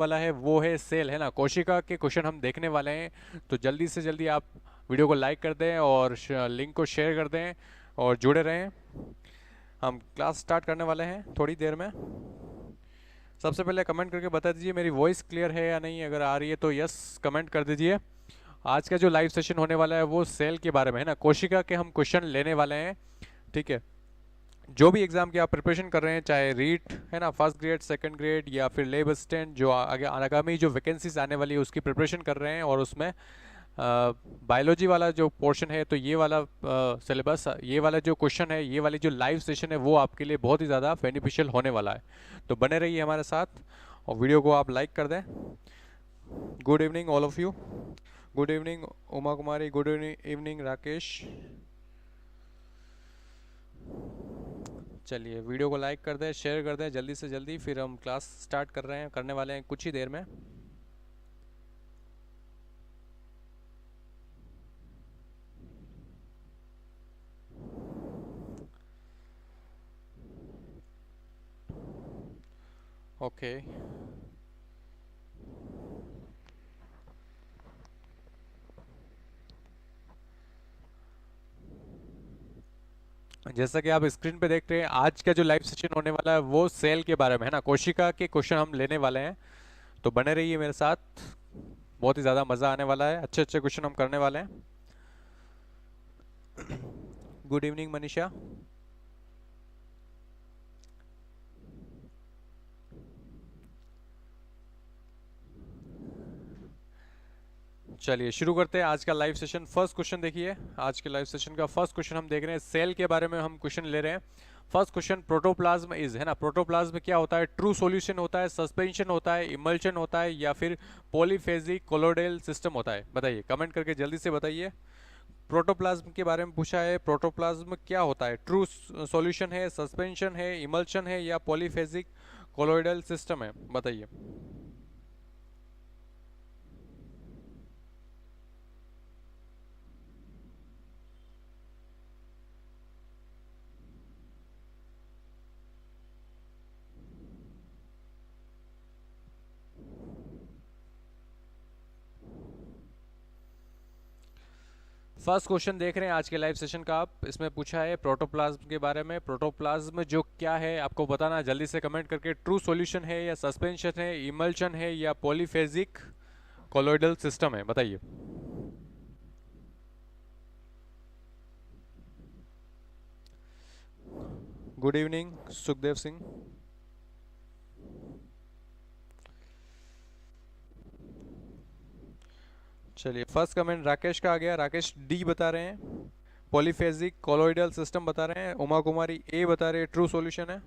वाला है वो है सेल, है ना, कोशिका के क्वेश्चन हम देखने वाले हैं। तो जल्दी से जल्दी आप वीडियो को लाइक कर दें और लिंक को शेयर कर दें और जुड़े रहें। हम क्लास स्टार्ट करने वाले हैं थोड़ी देर में। सबसे पहले कमेंट करके बता दीजिए मेरी वॉइस क्लियर है या नहीं। अगर आ रही है तो यस कमेंट कर दीजिए। आज का जो लाइव सेशन होने वाला है वो सेल के बारे में है ना, कोशिका के हम क्वेश्चन लेने वाले हैं। ठीक है, जो भी एग्जाम की आप प्रिपरेशन कर रहे हैं, चाहे रीट है ना, फर्स्ट ग्रेड, सेकंड ग्रेड या फिर लेब असिस्टेंट, जो आगे आगामी जो वैकेंसीज आने वाली है उसकी प्रिपरेशन कर रहे हैं, और उसमें बायोलॉजी वाला जो पोर्शन है, तो ये वाला सिलेबस, ये वाला जो क्वेश्चन है, ये वाली जो लाइव सेशन है वो आपके लिए बहुत ही ज़्यादा बेनिफिशियल होने वाला है। तो बने रहिए हमारे साथ और वीडियो को आप लाइक कर दें। Good evening all of you. Good evening Uma Kumari, good evening Rakesh. चलिए वीडियो को लाइक कर दें, शेयर कर दें जल्दी से जल्दी, फिर हम क्लास स्टार्ट करने वाले हैं कुछ ही देर में। ओके, जैसा कि आप स्क्रीन पे देख रहे हैं, आज का जो लाइव सेशन होने वाला है वो सेल के बारे में है ना, कोशिका के क्वेश्चन हम लेने वाले हैं। तो बने रहिए मेरे साथ, बहुत ही ज़्यादा मज़ा आने वाला है, अच्छे अच्छे क्वेश्चन हम करने वाले हैं। Good evening Manisha. चलिए शुरू करते हैं आज का लाइव सेशन। फर्स्ट क्वेश्चन देखिए, आज के लाइव सेशन का फर्स्ट क्वेश्चन हम देख रहे हैं, सेल के बारे में हम क्वेश्चन ले रहे हैं। फर्स्ट क्वेश्चन, प्रोटोप्लाज्म इज, है ना, प्रोटोप्लाज्म क्या होता है? ट्रू सॉल्यूशन होता है, सस्पेंशन होता है, इमल्शन होता है, या फिर पॉलीफेजिक कोलोइडल सिस्टम होता है? बताइए, कमेंट करके जल्दी से बताइए। प्रोटोप्लाज्म के बारे में पूछा है, प्रोटोप्लाज्म क्या होता है? ट्रू सॉल्यूशन है, सस्पेंशन है, इमल्शन है, या पॉलीफेजिक कोलोइडल सिस्टम है? बताइए। फर्स्ट क्वेश्चन देख रहे हैं आज के लाइव सेशन का आप, इसमें पूछा है प्रोटोप्लाज्म के बारे में। प्रोटोप्लाज्म जो क्या है आपको बताना, जल्दी से कमेंट करके। ट्रू सॉल्यूशन है, या सस्पेंशन है, इमल्शन है, या पॉलीफेजिक कोलोइडल सिस्टम है? बताइए। Good evening Sukhdev Singh. चलिए फर्स्ट कमेंट राकेश का आ गया, राकेश डी बता रहे हैं, पॉलीफेजिक कोलोइडल सिस्टम बता रहे हैं। उमा कुमारी ए बता रहे हैं ट्रू सॉल्यूशन है।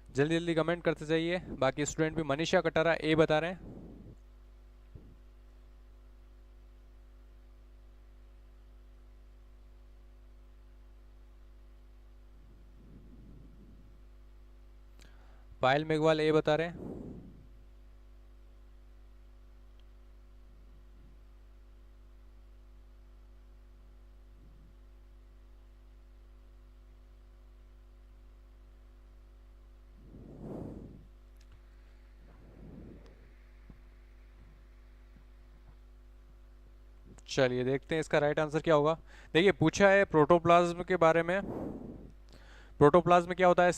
जल्दी जल्दी कमेंट करते जाइए। बाकी स्टूडेंट भी, मनीषा कटारा ए बता रहे हैं। पायल मेघवाल ए बता रहे हैं। चलिए देखते हैं इसका राइट आंसर क्या होगा। देखिए पूछा है प्रोटोप्लाज्म के बारे में। प्रोटोप्लाज्म क्या होता है?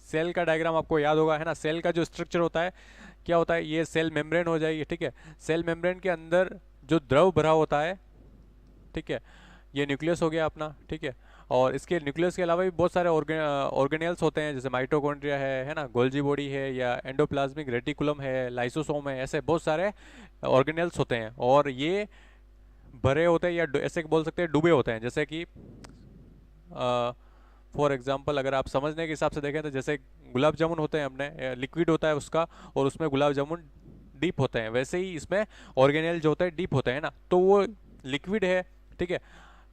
सेल का डायग्राम आपको याद होगा, है ना। सेल का जो स्ट्रक्चर होता है क्या होता है? ये सेल मेम्ब्रेन हो जाएगी, ठीक है। सेल मेम्ब्रेन के अंदर जो द्रव भरा होता है, ठीक है, ये न्यूक्लियस हो गया अपना, ठीक है। और इसके न्यूक्लियस के अलावा भी बहुत सारे ऑर्गेनेल्स होते हैं, जैसे माइटोकॉन्ड्रिया है ना, गोल्जी बॉडी है, या एंडोप्लाज्मिक रेटिकुलम है, लाइसोसोम है, ऐसे बहुत सारे ऑर्गेनेल्स होते हैं। और ये भरे होते हैं, या ऐसे बोल सकते हैं डूबे होते हैं। जैसे कि फॉर एग्जांपल अगर आप समझने के हिसाब से देखें तो जैसे गुलाब जामुन होते हैं, अपने लिक्विड होता है उसका, और उसमें गुलाब जामुन डीप होते हैं, वैसे ही इसमें ऑर्गेनेल जो होते हैं डीप होते हैं ना, तो वो लिक्विड है, ठीक है,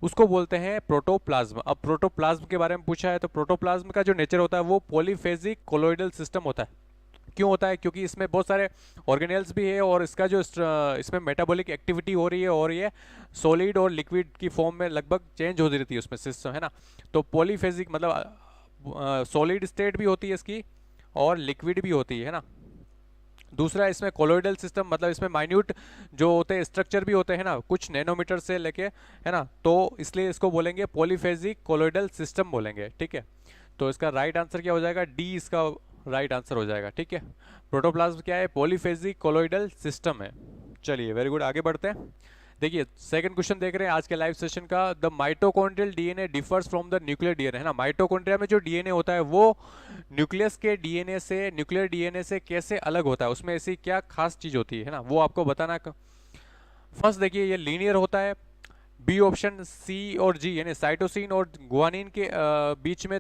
उसको बोलते हैं प्रोटोप्लाज्म। अब प्रोटोप्लाज्म के बारे में पूछा है, तो प्रोटोप्लाज्म का जो नेचर होता है वो पॉलीफेजिक कोलोइडल सिस्टम होता है, क्यों होता है? क्योंकि इसमें बहुत सारे ऑर्गेनेल्स भी है और इसका जो इसमें मेटाबॉलिक एक्टिविटी हो रही है और ये सॉलिड और लिक्विड की फॉर्म में लगभग चेंज होती रहती है उसमें सिस्टम, है ना। तो पॉलीफेजिक मतलब सॉलिड स्टेट भी होती है इसकी और लिक्विड भी होती है ना। दूसरा इसमें कोलोइडल सिस्टम, मतलब इसमें माइन्यूट जो होते हैं स्ट्रक्चर भी होते हैं ना, कुछ नैनोमीटर से लेके, है ना। तो इसलिए इसको बोलेंगे पॉलीफेजिक कोलोइडल सिस्टम बोलेंगे, ठीक है। तो इसका राइट आंसर क्या हो जाएगा? डी इसका राइट आंसर हो जाएगा, ठीक है। प्रोटोप्लाज्म क्या है? पॉलीफेजिक कोलोइडल सिस्टम है। चलिए वेरी गुड, आगे बढ़ते हैं। देखिए सेकंड क्वेश्चन देख रहे हैं आज के लाइव सेशन का। The mitochondrial DNA differs from the nuclear DNA, है ना। माइटोकॉन्ड्रिया में जो डीएनए होता है वो न्यूक्लियस के डीएनए से, न्यूक्लियर डीएनए से कैसे अलग होता है, उसमें ऐसी क्या खास चीज होती है ना, वो आपको बताना। फर्स्ट देखिए ये लीनियर होता है। बी ऑप्शन, सी और जी, यानी साइटोसिन और गुआनिन के बीच में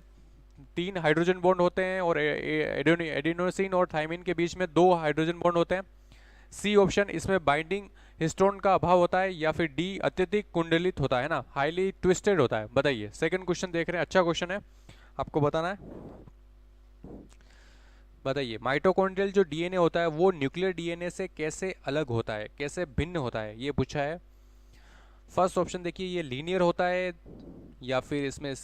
3 हाइड्रोजन बॉन्ड होते हैं और एडेनोसिन और थाइमिन के बीच में 2 हाइड्रोजन बॉन्ड होते हैं। सी ऑप्शन, इसमें बाइंडिंग हिस्टोन का अभाव होता है। या फिर डी अत्यधिक कुंडलित होता है ना, हाईली ट्विस्टेड होता है। बताइए, सेकंड क्वेश्चन देख रहे हैं, अच्छा क्वेश्चन है, आपको बताना है। बताइए माइटोकॉन्ड्रियल जो डीएनए होता है वो न्यूक्लियर डीएनए से कैसे अलग होता है, कैसे भिन्न होता है, ये पूछा है। फर्स्ट ऑप्शन देखिए ये लीनियर होता है, या फिर इसमें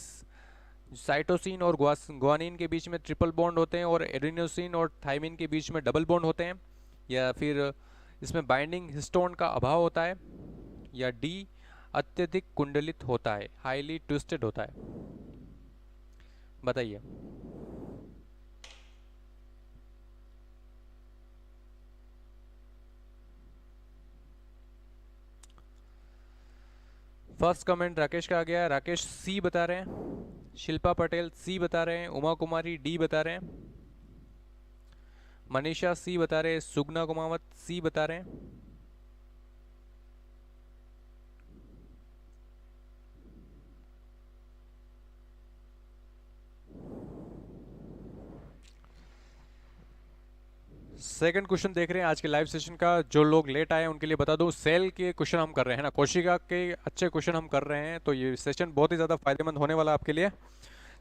साइटोसिन और गुआनिन के बीच में ट्रिपल बॉन्ड होते हैं और एडेनोसिन और थाइमिन के बीच में डबल बॉन्ड होते हैं। या फिर इसमें बाइंडिंग हिस्टोन का अभाव होता है। या डी अत्यधिक कुंडलित होता है, हाईली ट्विस्टेड होता है। बताइए। फर्स्ट कमेंट राकेश का आ गया, राकेश सी बता रहे हैं, शिल्पा पटेल सी बता रहे हैं, उमा कुमारी डी बता रहे हैं, मनीषा सी बता रहे हैं, सुगना कुमावत सी बता रहे हैं। सेकंड क्वेश्चन देख रहे हैं आज के लाइव सेशन का। जो लोग लेट आए उनके लिए बता दूं, सेल के क्वेश्चन हम कर रहे हैं ना, कोशिका के अच्छे क्वेश्चन हम कर रहे हैं, तो ये सेशन बहुत ही ज़्यादा फायदेमंद होने वाला आपके लिए।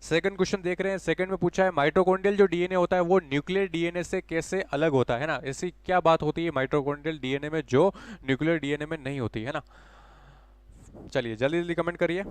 सेकंड क्वेश्चन देख रहे हैं, सेकंड में पूछा है माइटोकॉन्ड्रियल जो डीएनए होता है वो न्यूक्लियर डीएनए से कैसे अलग होता है ना। ऐसी क्या बात होती है माइटोकॉन्ड्रियल डीएनए में जो न्यूक्लियर डीएनए में नहीं होती है ना। चलिए जल्दी जल्दी कमेंट करिए।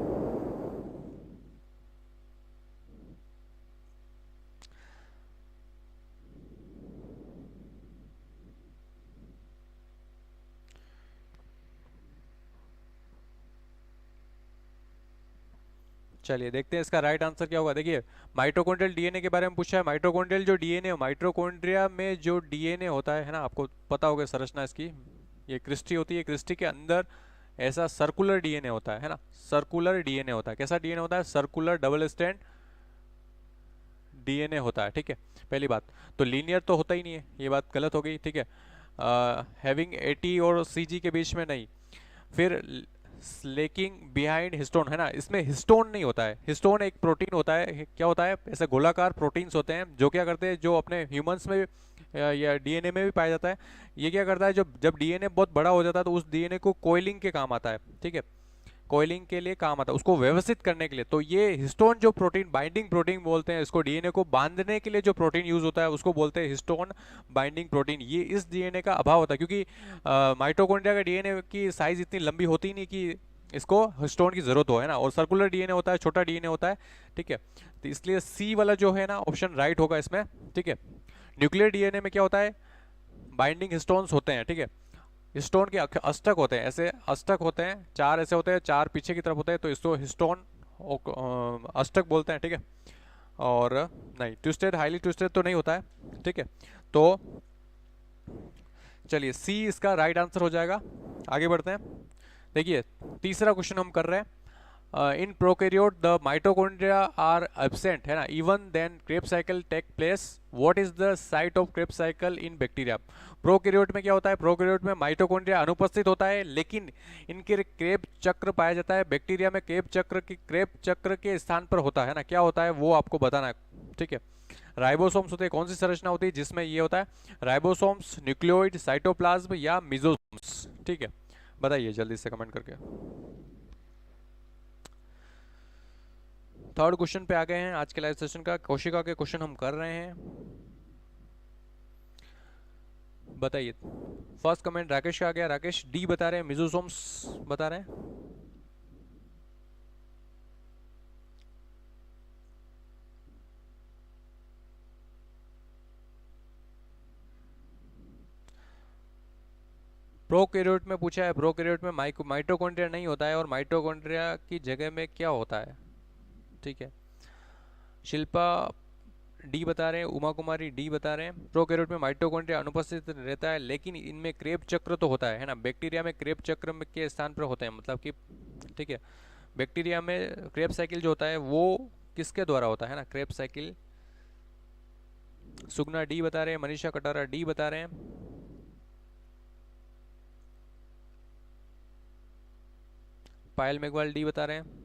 चलिए देखते हैं इसका राइट आंसर क्या होगा। देखिए माइटोकॉन्ड्रियल डीएनए के बारे में पूछा है। माइटोकॉन्ड्रियल जो डीएनए, माइटोकॉन्ड्रिया में जो डीएनए होता है ना, आपको पता होगा संरचना इसकी, ये क्रिस्टी होती है, क्रिस्टी के अंदर ऐसा सर्कुलर डीएनए होता है ना, सर्कुलर डीएनए होता है। कैसा डीएनए होता है? सर्कुलर डबल स्टैंड डीएनए होता है, ठीक है। पहली बात तो लीनियर तो होता ही नहीं है, ये बात गलत हो गई, ठीक है। हैविंग एटी और सीजी के बीच में नहीं। फिर लेकिंग बिहाइंड हिस्टोन, है ना, इसमें हिस्टोन नहीं होता है। हिस्टोन एक प्रोटीन होता है, क्या होता है, ऐसे गोलाकार प्रोटीन्स होते हैं जो क्या करते हैं, जो अपने ह्यूमंस में या डीएनए में भी पाया जाता है। ये क्या करता है, जब डीएनए बहुत बड़ा हो जाता है तो उस डीएनए को कोइलिंग के काम आता है, ठीक है, कोइलिंग के लिए काम आता है, उसको व्यवस्थित करने के लिए। तो ये हिस्टोन जो प्रोटीन, बाइंडिंग प्रोटीन बोलते हैं इसको, डीएनए को बांधने के लिए जो प्रोटीन यूज होता है उसको बोलते हैं हिस्टोन बाइंडिंग प्रोटीन। ये इस डीएनए का अभाव होता है, क्योंकि माइटोकॉन्ड्रिया का डीएनए की साइज इतनी लंबी होती नहीं कि इसको हिस्टोन की जरूरत हो, है ना। और सर्कुलर डीएनए होता है, छोटा डीएनए होता है, ठीक है। तो इसलिए सी वाला जो है ना ऑप्शन राइट होगा इसमें, ठीक है। न्यूक्लियर डीएनए में क्या होता है, बाइंडिंग हिस्टोन्स होते हैं, ठीक है। हिस्टोन के अष्टक होते हैं, ऐसे अष्टक होते हैं, 4 ऐसे होते हैं, 4 पीछे की तरफ होते हैं, तो इसको हिस्टोन अष्टक बोलते हैं, ठीक है। और नहीं ट्विस्टेड, हाईली ट्विस्टेड तो नहीं होता है, ठीक है। तो चलिए सी इसका राइट आंसर हो जाएगा। आगे बढ़ते हैं। देखिए तीसरा क्वेश्चन हम कर रहे हैं। In prokaryote the mitochondria are absent, है ना, even then Kreb cycle take place. What is the site of Kreb cycle in bacteria? Prokaryote में क्या होता है, प्रोकैरियोट में माइटोकॉन्ड्रिया अनुपस्थित होता है लेकिन इनके क्रेब चक्र पाया जाता है। बैक्टीरिया में क्रेब चक्र के स्थान पर होता है ना, क्या होता है वो आपको बताना है, ठीक है। राइबोसोम्स होते हैं, कौन सी संरचना होती है जिसमें ये होता है? राइबोसोम्स, न्यूक्लियोइड, साइटोप्लाज्म या मिजोसोम्स, ठीक है। बताइए जल्दी से कमेंट करके। थर्ड क्वेश्चन पे आ गए हैं आज के लाइव सेशन का। कोशिका के क्वेश्चन हम कर रहे हैं। बताइए। फर्स्ट कमेंट राकेश का आ गया, राकेश डी बता रहे हैं, मिजोसोम्स बता रहे हैं। प्रोकैरियोट में पूछा है, प्रोकैरियोट में माइटोकॉन्ड्रिया नहीं होता है, और माइटोकॉन्ड्रिया की जगह में क्या होता है। ठीक है, शिल्पा डी बता रहे हैं, उमा कुमारी डी बता रहे हैं, प्रोकैरियोट में माइटोकॉन्ड्रिया अनुपस्थित रहता है, लेकिन इनमें क्रेब चक्र तो होता है ना। बैक्टीरिया में क्रेब चक्र में के स्थान पर होते हैं, मतलब कि ठीक है, बैक्टीरिया में क्रेब साइकिल जो होता है वो किसके द्वारा होता है ना, क्रेब साइकिल। सुगना डी बता रहे हैं, मनीषा कटारा डी बता रहे हैं। पायल मेघवाल डी बता रहे हैं।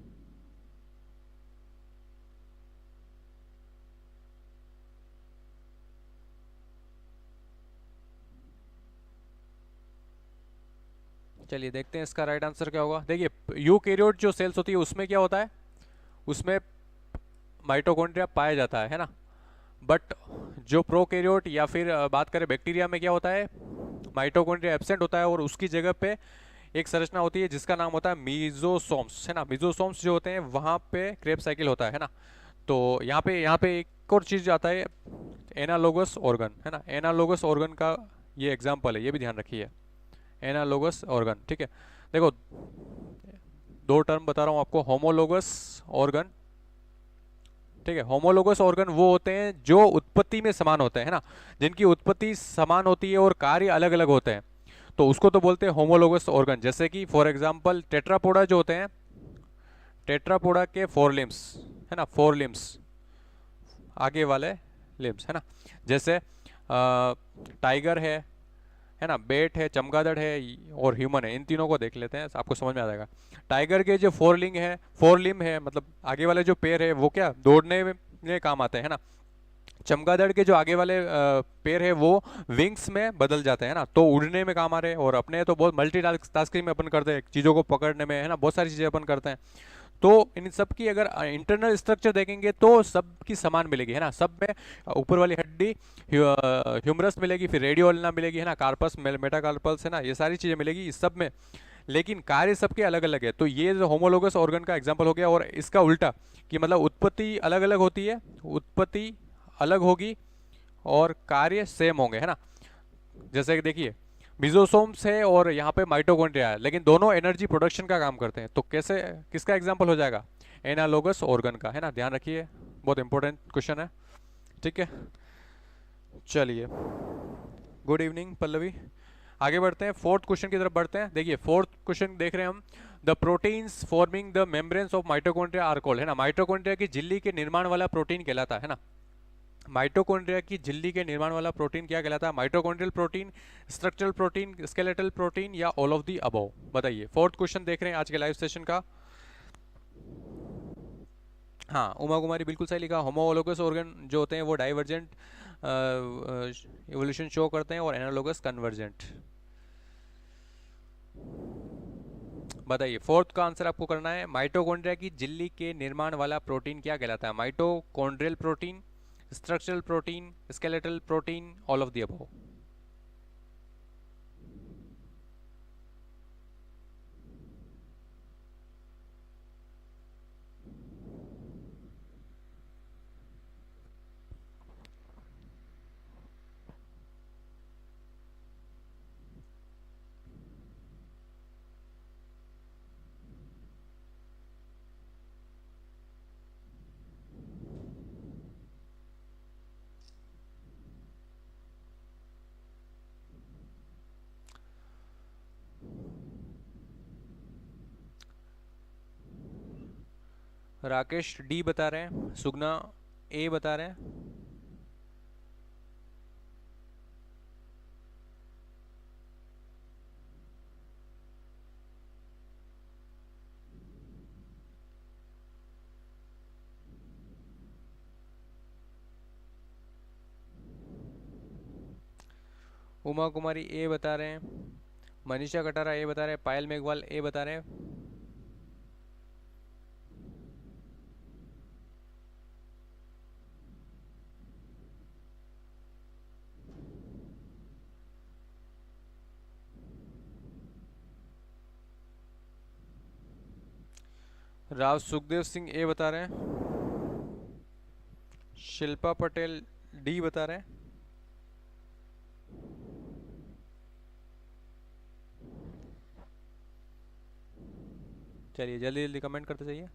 चलिए देखते हैं इसका राइट आंसर क्या होगा। देखिए, यूकैरियोट जो सेल्स होती है उसमें क्या होता है, उसमें माइटोकॉन्ड्रिया पाया जाता है ना। बट जो प्रोकैरियोट या फिर बात करें बैक्टीरिया में क्या होता है, माइटोकॉन्ड्रिया एब्सेंट होता है और उसकी जगह पे एक संरचना होती है जिसका नाम होता है मीजोसोम्स, है ना। मीजोसोम्स जो होते हैं वहाँ पे क्रेब साइकिल होता है ना। तो यहाँ पे एक और चीज़ आता है, एनालोगस ऑर्गन, है ना। एनालोगस ऑर्गन का ये एग्जाम्पल है, ये भी ध्यान रखिए, एनालोगस ऑर्गन। ठीक है, देखो दो टर्म बता रहा हूँ आपको, होमोलोगस ऑर्गन, ठीक है। होमोलोगस ऑर्गन वो होते हैं जो उत्पत्ति में समान होते हैं, है ना, जिनकी उत्पत्ति समान होती है और कार्य अलग अलग होते हैं, तो उसको तो बोलते हैं होमोलोगस ऑर्गन। जैसे कि फॉर एग्जांपल टेट्रापोडा जो होते हैं, टेट्रापोडा के फोर लिम्स, है ना, फोर लिम्स, आगे वाले लिम्स, है ना। जैसे टाइगर है ना, बेट है, चमगादड़ है और ह्यूमन है। इन तीनों को देख लेते हैं, आपको समझ में आ जाएगा। टाइगर के जो फोर लिम है, मतलब आगे वाले जो पैर है वो क्या दौड़ने में काम आते हैं ना। चमगादड़ के जो आगे वाले पैर है वो विंग्स में बदल जाते हैं ना, तो उड़ने में काम आ रहे हैं। और अपने तो बहुत मल्टी टास्किंग में अपन करते हैं, चीज़ों को पकड़ने में, है ना, बहुत सारी चीज़ें अपन करते हैं। तो इन सब की अगर इंटरनल स्ट्रक्चर देखेंगे तो सब की समान मिलेगी, है ना। सब में ऊपर वाली हड्डी ह्यूमरस मिलेगी, फिर रेडियोल्ना मिलेगी, है ना, कार्पस मेटाकार्पल्स, है ना, ये सारी चीज़ें मिलेगी इस सब में। लेकिन कार्य सबके अलग अलग है। तो ये जो होमोलोगस ऑर्गन का एग्जांपल हो गया। और इसका उल्टा कि मतलब उत्पत्ति अलग अलग होती है, उत्पत्ति अलग होगी और कार्य सेम होंगे, है ना। जैसे कि देखिए, मिजोसोम्स है और यहाँ पे माइटोकॉन्ड्रिया है, लेकिन दोनों एनर्जी प्रोडक्शन का काम करते हैं, तो कैसे, किसका एग्जांपल हो जाएगा, एनालोगस ऑर्गन का, है ना। ध्यान रखिए, बहुत इंपॉर्टेंट क्वेश्चन है। ठीक है, चलिए, गुड इवनिंग पल्लवी। आगे बढ़ते हैं, फोर्थ क्वेश्चन की तरफ बढ़ते हैं। देखिए फोर्थ क्वेश्चन देख रहे हैं हम, the proteins forming the membranes of mitochondria are called, है ना। माइटोकॉन्ड्रिया की झिल्ली के निर्माण वाला प्रोटीन कहलाता है ना। माइटोकॉन्ड्रिया की झिल्ली के निर्माण वाला प्रोटीन क्या कहलाता है, mitochondrial protein, structural protein, skeletal protein या ऑल ऑफ दी अबव। बताइए, फोर्थ क्वेश्चन देख रहे हैं आज के लाइव सेशन का। हाँ, उमा कुमारी बिल्कुल सही लिखा। होमोलोगस ऑर्गन जो होते हैं वो डाइवर्जेंट इवोल्यूशन शो करते हैं और एनालोगस कन्वर्जेंट। बताइए, फोर्थ का आंसर आपको करना है, माइटोकॉन्ड्रिया की झिल्ली के निर्माण वाला प्रोटीन क्या कहलाता है, mitochondrial protein, structural protein, skeletal protein, all of the above. Rakesh D बता रहे हैं, सुगना ए बता रहे हैं। उमा कुमारी ए बता रहे हैं, मनीषा कटारा ए बता रहे हैं, पायल मेघवाल ए बता रहे हैं। राव सुखदेव सिंह ए बता रहे हैं, शिल्पा पटेल डी बता रहे हैं। चलिए जल्दी जल्दी कमेंट करते जाइए।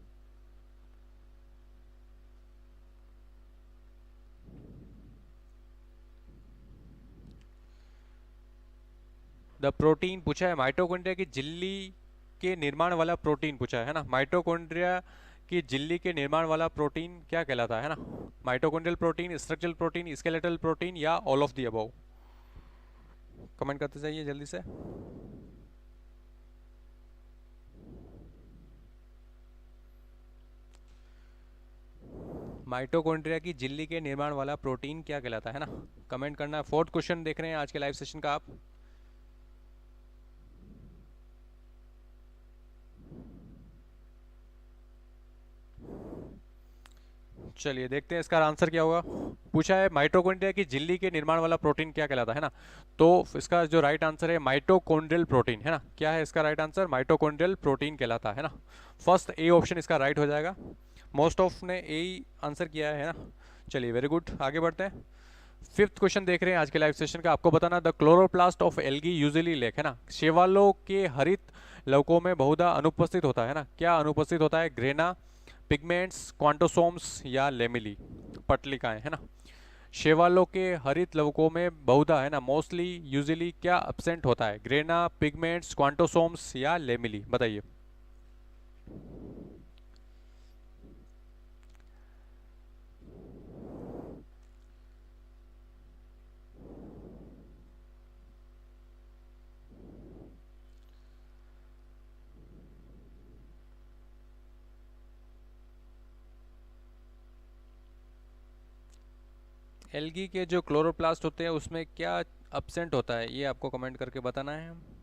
द प्रोटीन पूछा है, माइटोकॉन्ड्रिया की झिल्ली के निर्माण वाला प्रोटीन पूछा है ना। माइटोकॉन्ड्रिया की झिल्ली के निर्माण वाला प्रोटीन क्या कहलाता है ना। Mitochondrial protein, structural protein, skeletal protein या all of the above. Comment करते जाइए जल्दी से। माइटोकॉन्ड्रिया की झिल्ली के निर्माण वाला प्रोटीन क्या कहलाता है ना। कमेंट करना। फोर्थ क्वेश्चन देख रहे हैं आज के लाइव सेशन का आप। चलिए देखते हैं इसका आंसर क्या होगा। पूछा है माइटोकॉन्ड्रिया की झिल्ली के निर्माण वाला प्रोटीन क्या कहलाता है ना। तो इसका जो राइट आंसर है माइटोकॉन्ड्रियल प्रोटीन है ना। क्या है इसका राइट आंसर, माइटोकॉन्ड्रियल प्रोटीन कहलाता है ना। फर्स्ट ए ऑप्शन इसका राइट हो जाएगा। मोस्ट ऑफ ने ए ही आंसर किया है ना। चलिए वेरी गुड, आगे बढ़ते हैं। फिफ्थ क्वेश्चन देख रहे हैं आज के लाइव सेशन का। आपको बताना, the chloroplast of algae usually lake है ना। शैवालों के हरित लवकों में बहुधा अनुपस्थित होता है ना। क्या अनुपस्थित होता है, ग्रेना, पिगमेंट्स, क्वांटोसोम्स या लेमिली, पटलिकाएं है ना। शैवालों के हरित लवकों में बहुधा है ना, मोस्टली, यूजुअली क्या एब्सेंट होता है, ग्रेना, पिगमेंट्स, क्वांटोसोम्स या लेमिली, बताइए। एल्गी के जो क्लोरोप्लास्ट होते हैं उसमें क्या एब्सेंट होता है, ये आपको कमेंट करके बताना है।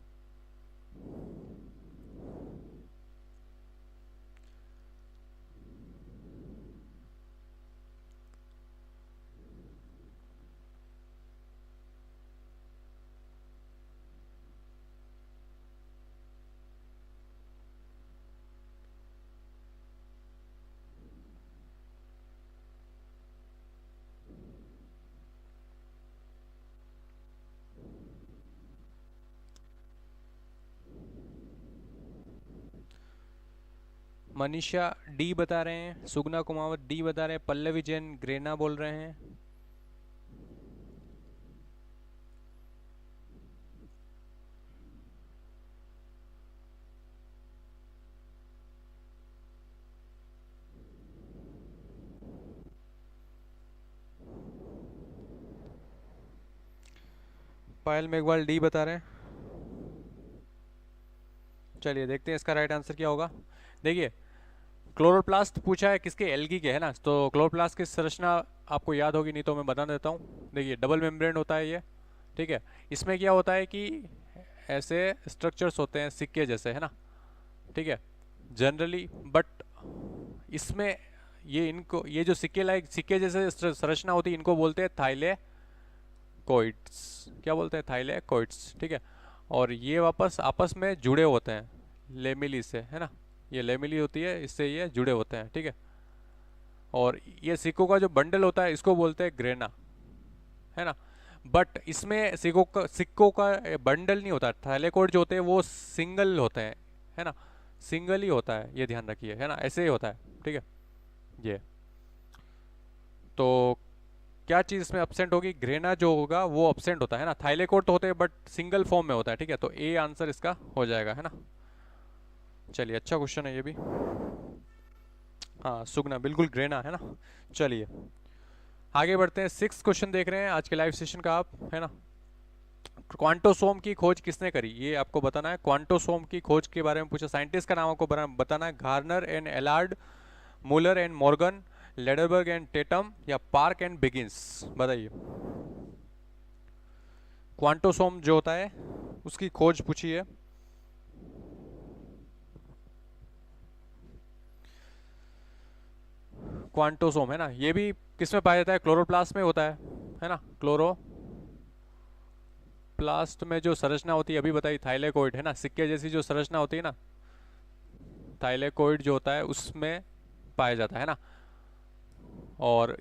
मनीषा डी बता रहे हैं, सुगना कुमावत डी बता रहे हैं, पल्लवी जैन ग्रेना बोल रहे हैं। पायल मेघवाल डी बता रहे हैं। चलिए देखते हैं इसका राइट आंसर क्या होगा। देखिए क्लोरोप्लास्ट पूछा है किसके, एल्गी के है ना। तो क्लोरोप्लास्ट की संरचना आपको याद होगी, नहीं तो मैं बता देता हूँ। देखिए डबल मेम्ब्रेन होता है ये, ठीक है। इसमें क्या होता है कि ऐसे स्ट्रक्चर्स होते हैं सिक्के जैसे है ना, ठीक है, जनरली। बट इसमें ये जो सिक्के लाइक सिक्के जैसे संरचना होती है, इनको बोलते हैं थाइलेकोइड्स। क्या बोलते हैं, थाइलेकोइड्स, ठीक है। और ये वापस आपस में जुड़े होते हैं लेमिली से, है ना। ये लेमिली होती है, इससे ये जुड़े होते हैं, ठीक है। और ये सिक्कों का जो बंडल होता है इसको बोलते हैं ग्रेना, है ना। बट इसमें सिक्कों का बंडल नहीं होता। थैलेकोइड जो होते हैं वो सिंगल होते हैं, है ना। सिंगल ही होता है, ये ध्यान रखिए, है ना, ऐसे ही होता है, ठीक है। ये तो क्या चीज़ इसमें एब्सेंट होगी, ग्रेना जो होगा वो एब्सेंट होता है ना। थाइलेकोइड तो होते हैं बट सिंगल फॉर्म में होता है, ठीक है। तो ए आंसर इसका हो जाएगा, है ना। चलिए अच्छा क्वेश्चन है ये भी। हाँ सुगना बिल्कुल ग्रेना है ना। चलिए आगे बढ़ते हैं। सिक्स क्वेश्चन देख रहे हैं आज के लाइव सेशन का आप, है ना। क्वांटोसोम की खोज किसने करी, ये आपको बताना है। क्वांटोसोम की खोज के बारे में पूछा, साइंटिस्ट का नाम आपको बताना है। Garner and Allard, Muller and Morgan, Lederberg and Tatum या पार्क एंड बिगिंस, बताइए। क्वांटोसोम जो होता है उसकी खोज पूछी है। क्वांटोसोम है ना, ये भी किसमें पाया जाता है, क्लोरोप्लास्ट में होता है ना। क्लोरोप्लास्ट में जो संरचना होती है अभी बताई, थाइलेकोइड है ना, सिक्के जैसी जो संरचना होती है ना, थाइलेकोइड जो होता है उसमें पाया जाता है ना। और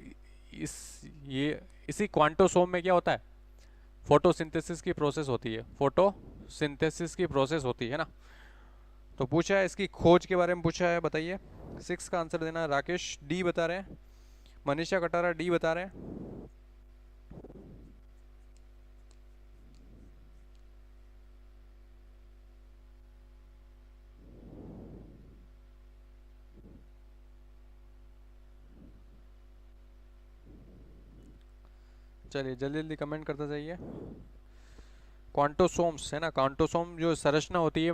इस ये इसी क्वांटोसोम में क्या होता है, फोटोसिंथेसिस की प्रोसेस होती है, फोटोसिंथेसिस की प्रोसेस होती है ना। तो पूछा है इसकी खोज के बारे में पूछा है, बताइए। 6 का आंसर देना है। राकेश डी बता रहे हैं, मनीषा कटारा डी बता रहे हैं। चलिए जल्दी जल्दी कमेंट करते जाइए। क्वांटोसोम्स है ना, क्वांटोसोम जो संरचना होती है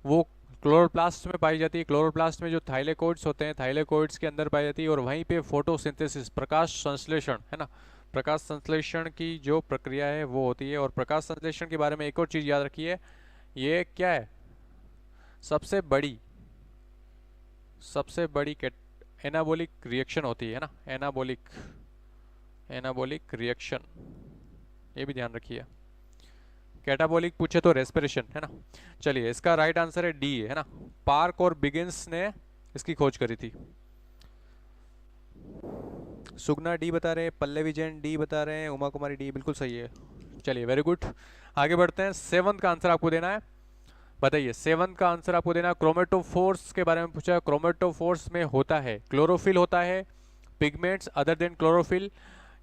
वो क्लोरोप्लास्ट में पाई जाती है। क्लोरोप्लास्ट में जो थाइलेकोइड्स होते हैं, थाइलेकोइड्स के अंदर पाई जाती है। और वहीं पे फोटोसिंथेसिस, प्रकाश संश्लेषण है ना, प्रकाश संश्लेषण की जो प्रक्रिया है वो होती है। और प्रकाश संश्लेषण के बारे में एक और चीज़ याद रखिए, ये क्या है, सबसे बड़ी एनाबोलिक रिएक्शन होती है ना, एनाबोलिक रिएक्शन, ये भी ध्यान रखिए। कैटाबोलिक पूछे तो रेस्पिरेशन है ना। चलिए इसका राइट आंसर है डी है ना, पार्क और बिगिंस ने इसकी खोज करी थी। सुगना डी बता रहे हैं, पल्लवी जैन डी बता रहे हैं, उमा कुमारी डी, बिल्कुल सही है। चलिए वेरी गुड, आगे बढ़ते हैं। 7th का आंसर आपको देना है, बताइए। 7th का आंसर आपको देना है, क्रोमेटोफोर्स के बारे में पूछा है। क्रोमेटोफोर्स में होता है क्लोरोफिल होता है, पिगमेंट्स अदर देन क्लोरोफिल,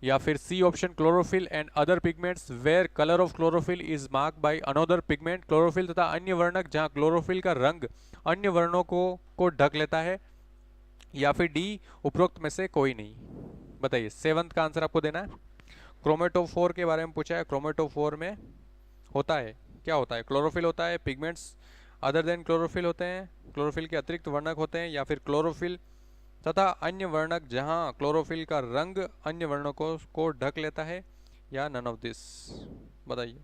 या फिर C option chlorophyll and other pigments where colour of chlorophyll is mark by another pigment. Chlorophyll तथा अन्य वर्णक जहां क्लोरोफिल का रंग अन्य वर्णों को ढक लेता है, या फिर डी उपरोक्त में से कोई नहीं। बताइए 7th का आंसर आपको देना है। क्रोमेटोफोर के बारे में पूछा है, क्रोमेटोफोर में होता है, क्या होता है, क्लोरोफिल होता है, पिगमेंट्स अदर देन क्लोरोफिल होते हैं, क्लोरोफिल के अतिरिक्त वर्णक होते हैं, या फिर क्लोरोफिल तथा अन्य वर्णक जहां क्लोरोफिल का रंग अन्य वर्णकों को ढक लेता है, या नन ऑफ दिस। बताइए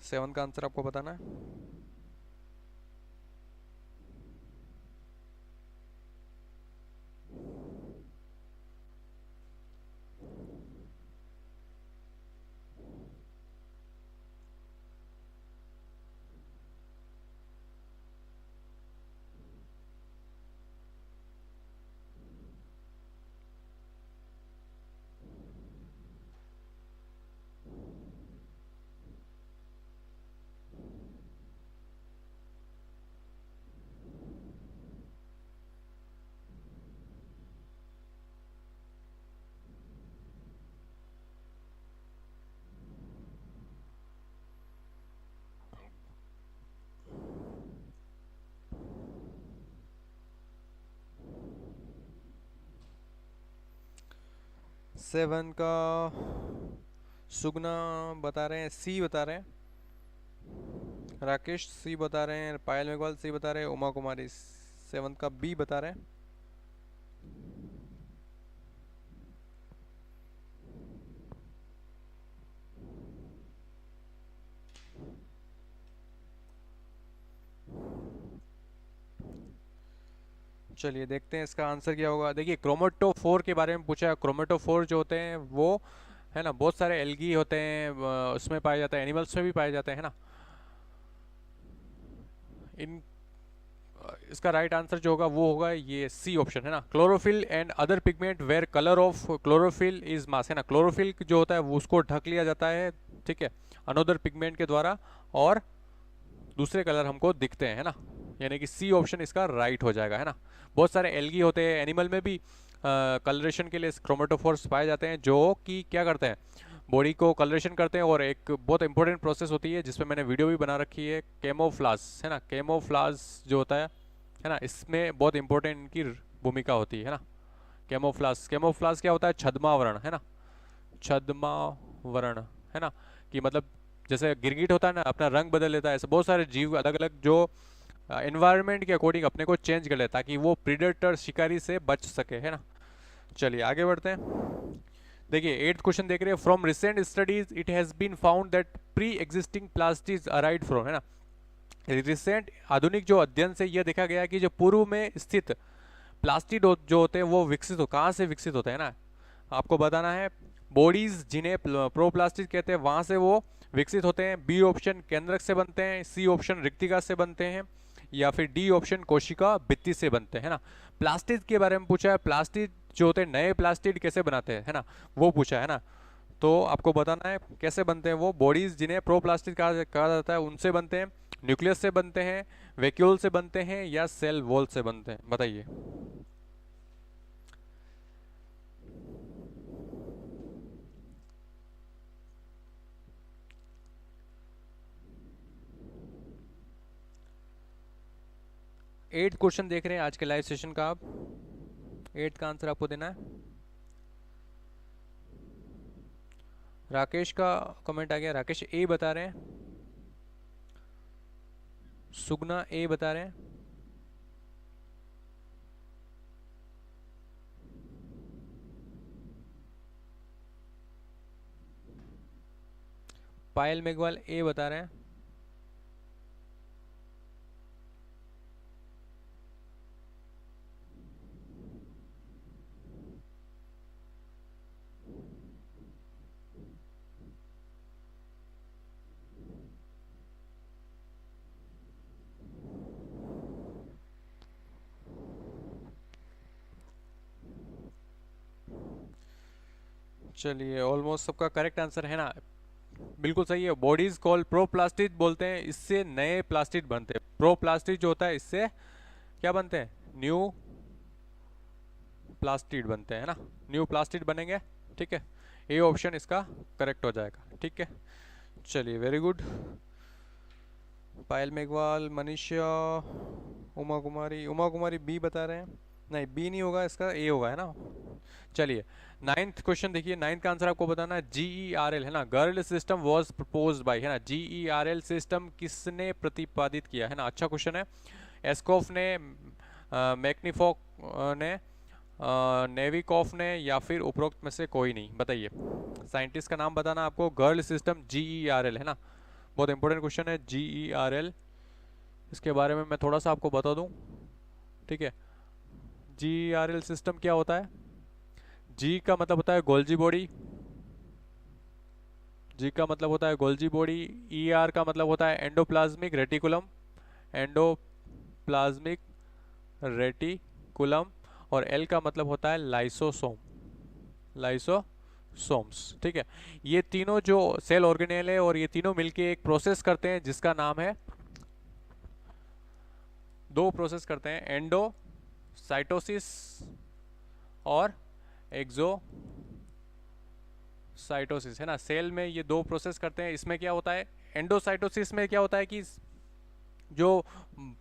7 का आंसर आपको बताना है। सेवन का सुगना बता रहे हैं, सी बता रहे हैं, राकेश सी बता रहे हैं, पायल मेघवाल सी बता रहे हैं, उमा कुमारी 7th का बी बता रहे हैं। चलिए देखते हैं इसका आंसर क्या होगा। देखिए क्रोमेटोफोर के बारे में पूछा है। क्रोमेटोफोर जो होते हैं वो है ना, बहुत सारे एल्गी होते हैं, उसमें पाए जाते हैं, एनिमल्स में भी पाए जाते हैं ना। इन इसका राइट आंसर जो होगा वो होगा ये सी ऑप्शन है ना, chlorophyll and other pigment where colour of chlorophyll is mass, है ना। क्लोरोफिल जो होता है वो उसको ढक लिया जाता है, ठीक है, अनदर पिगमेंट के द्वारा, और दूसरे कलर हमको दिखते हैं, है ना। यानी कि सी ऑप्शन इसका राइट हो जाएगा, है ना। बहुत सारे एल्गी होते हैं, एनिमल में भी कलरेशन के लिए क्रोमेटोफोर्स पाए जाते हैं, जो कि क्या करते हैं, बॉडी को कलरेशन करते हैं। और एक बहुत इंपॉर्टेंट प्रोसेस होती है जिसमें मैंने वीडियो भी बना रखी है, केमोफ्लाज, है ना। केमोफ्लाज जो होता है ना, इसमें बहुत इंपॉर्टेंट इनकी भूमिका होती है ना। केमोफ्लाज क्या होता है, छद्मावरण, है ना, छद्मावरण, है ना, कि मतलब जैसे गिरगिट होता है ना, अपना रंग बदल लेता है, ऐसे बहुत सारे जीव अलग अलग जो एनवायरनमेंट के अकॉर्डिंग अपने को चेंज कर ले, ताकि वो प्रीडेटर शिकारी से बच सके, है ना। चलिए आगे बढ़ते हैं। देखिए 8th क्वेश्चन देख रहे हैं, from recent studies it has been found that pre existing plastids arrive from, है ना। रिसेंट आधुनिक जो अध्ययन से यह देखा गया कि जो पूर्व में स्थित प्लास्टिड जो होते हैं वो विकसित हो, कहाँ से विकसित होते हैं ना, आपको बताना है। बॉडीज जिन्हें प्रोप्लास्टिड कहते हैं वहां से वो विकसित होते हैं। बी ऑप्शन केंद्रक से बनते हैं, सी ऑप्शन रिक्तिका से बनते हैं, या फिर डी ऑप्शन कोशिका भित्ति से बनते हैं ना। प्लास्टिड के बारे में पूछा है, प्लास्टिड जो होते हैं नए प्लास्टिड कैसे बनाते हैं है ना, वो पूछा है ना। तो आपको बताना है कैसे बनते हैं वो। बॉडीज जिन्हें प्रोप्लास्टिड कहा जाता है उनसे बनते हैं, न्यूक्लियस से बनते हैं, वैक्यूल से बनते हैं या सेल वॉल से बनते हैं, बताइए। एट क्वेश्चन देख रहे हैं आज के लाइव सेशन का आप। एट का आंसर आपको देना है। राकेश का कमेंट आ गया, राकेश ए बता रहे हैं, सुगना ए बता रहे हैं, पायल मेघवाल ए बता रहे हैं, चलिए ऑलमोस्ट सबका करेक्ट आंसर है ना, बिल्कुल सही है। बॉडीज कॉल प्रोप्लास्टिड बोलते हैं, इससे नए प्लास्टिड बनते हैं। प्रोप्लास्टिड जो होता है इससे क्या बनते हैं, न्यू प्लास्टिड बनते हैं ना, न्यू प्लास्टिड बनेंगे। ठीक है, ए ऑप्शन इसका करेक्ट हो जाएगा। ठीक है, चलिए वेरी गुड। पायल मेघवाल, मनीषा, उमा कुमारी बी बता रहे हैं, नहीं बी नहीं होगा, इसका ए होगा है ना। चलिए नाइन्थ क्वेश्चन देखिए, नाइन्थ का आंसर आपको बताना है। GERL है ना, girl system was proposed by है ना, GERL सिस्टम किसने प्रतिपादित किया है ना, अच्छा क्वेश्चन है। एस्कॉफ ने, मैग्निफॉक ने, नेविकॉफ ने या फिर उपरोक्त में से कोई नहीं, बताइए। साइंटिस्ट का नाम बताना आपको। गर्ल सिस्टम GERL है ना, बहुत इंपॉर्टेंट क्वेश्चन है GERL। इसके बारे में मैं थोड़ा सा आपको बता दूं। ठीक है, GERL सिस्टम क्या होता है। जी का मतलब होता है गोल्जी बॉडी, जी का मतलब होता है गोल्जी बॉडी। ER का मतलब होता है एंडोप्लाज्मिक रेटिकुलम, एंडोप्लाज्मिक रेटिकुलम। और L का मतलब होता है लाइसोसोम, लाइसोसोम्स। ठीक है, ये तीनों जो सेल ऑर्गेनेल है और ये तीनों मिलके एक प्रोसेस करते हैं जिसका नाम है, दो प्रोसेस करते हैं, एंडोसाइटोसिस और एक्सोसाइटोसिस है ना। सेल में ये दो प्रोसेस करते हैं। इसमें क्या होता है, एंडोसाइटोसिस में क्या होता है कि जो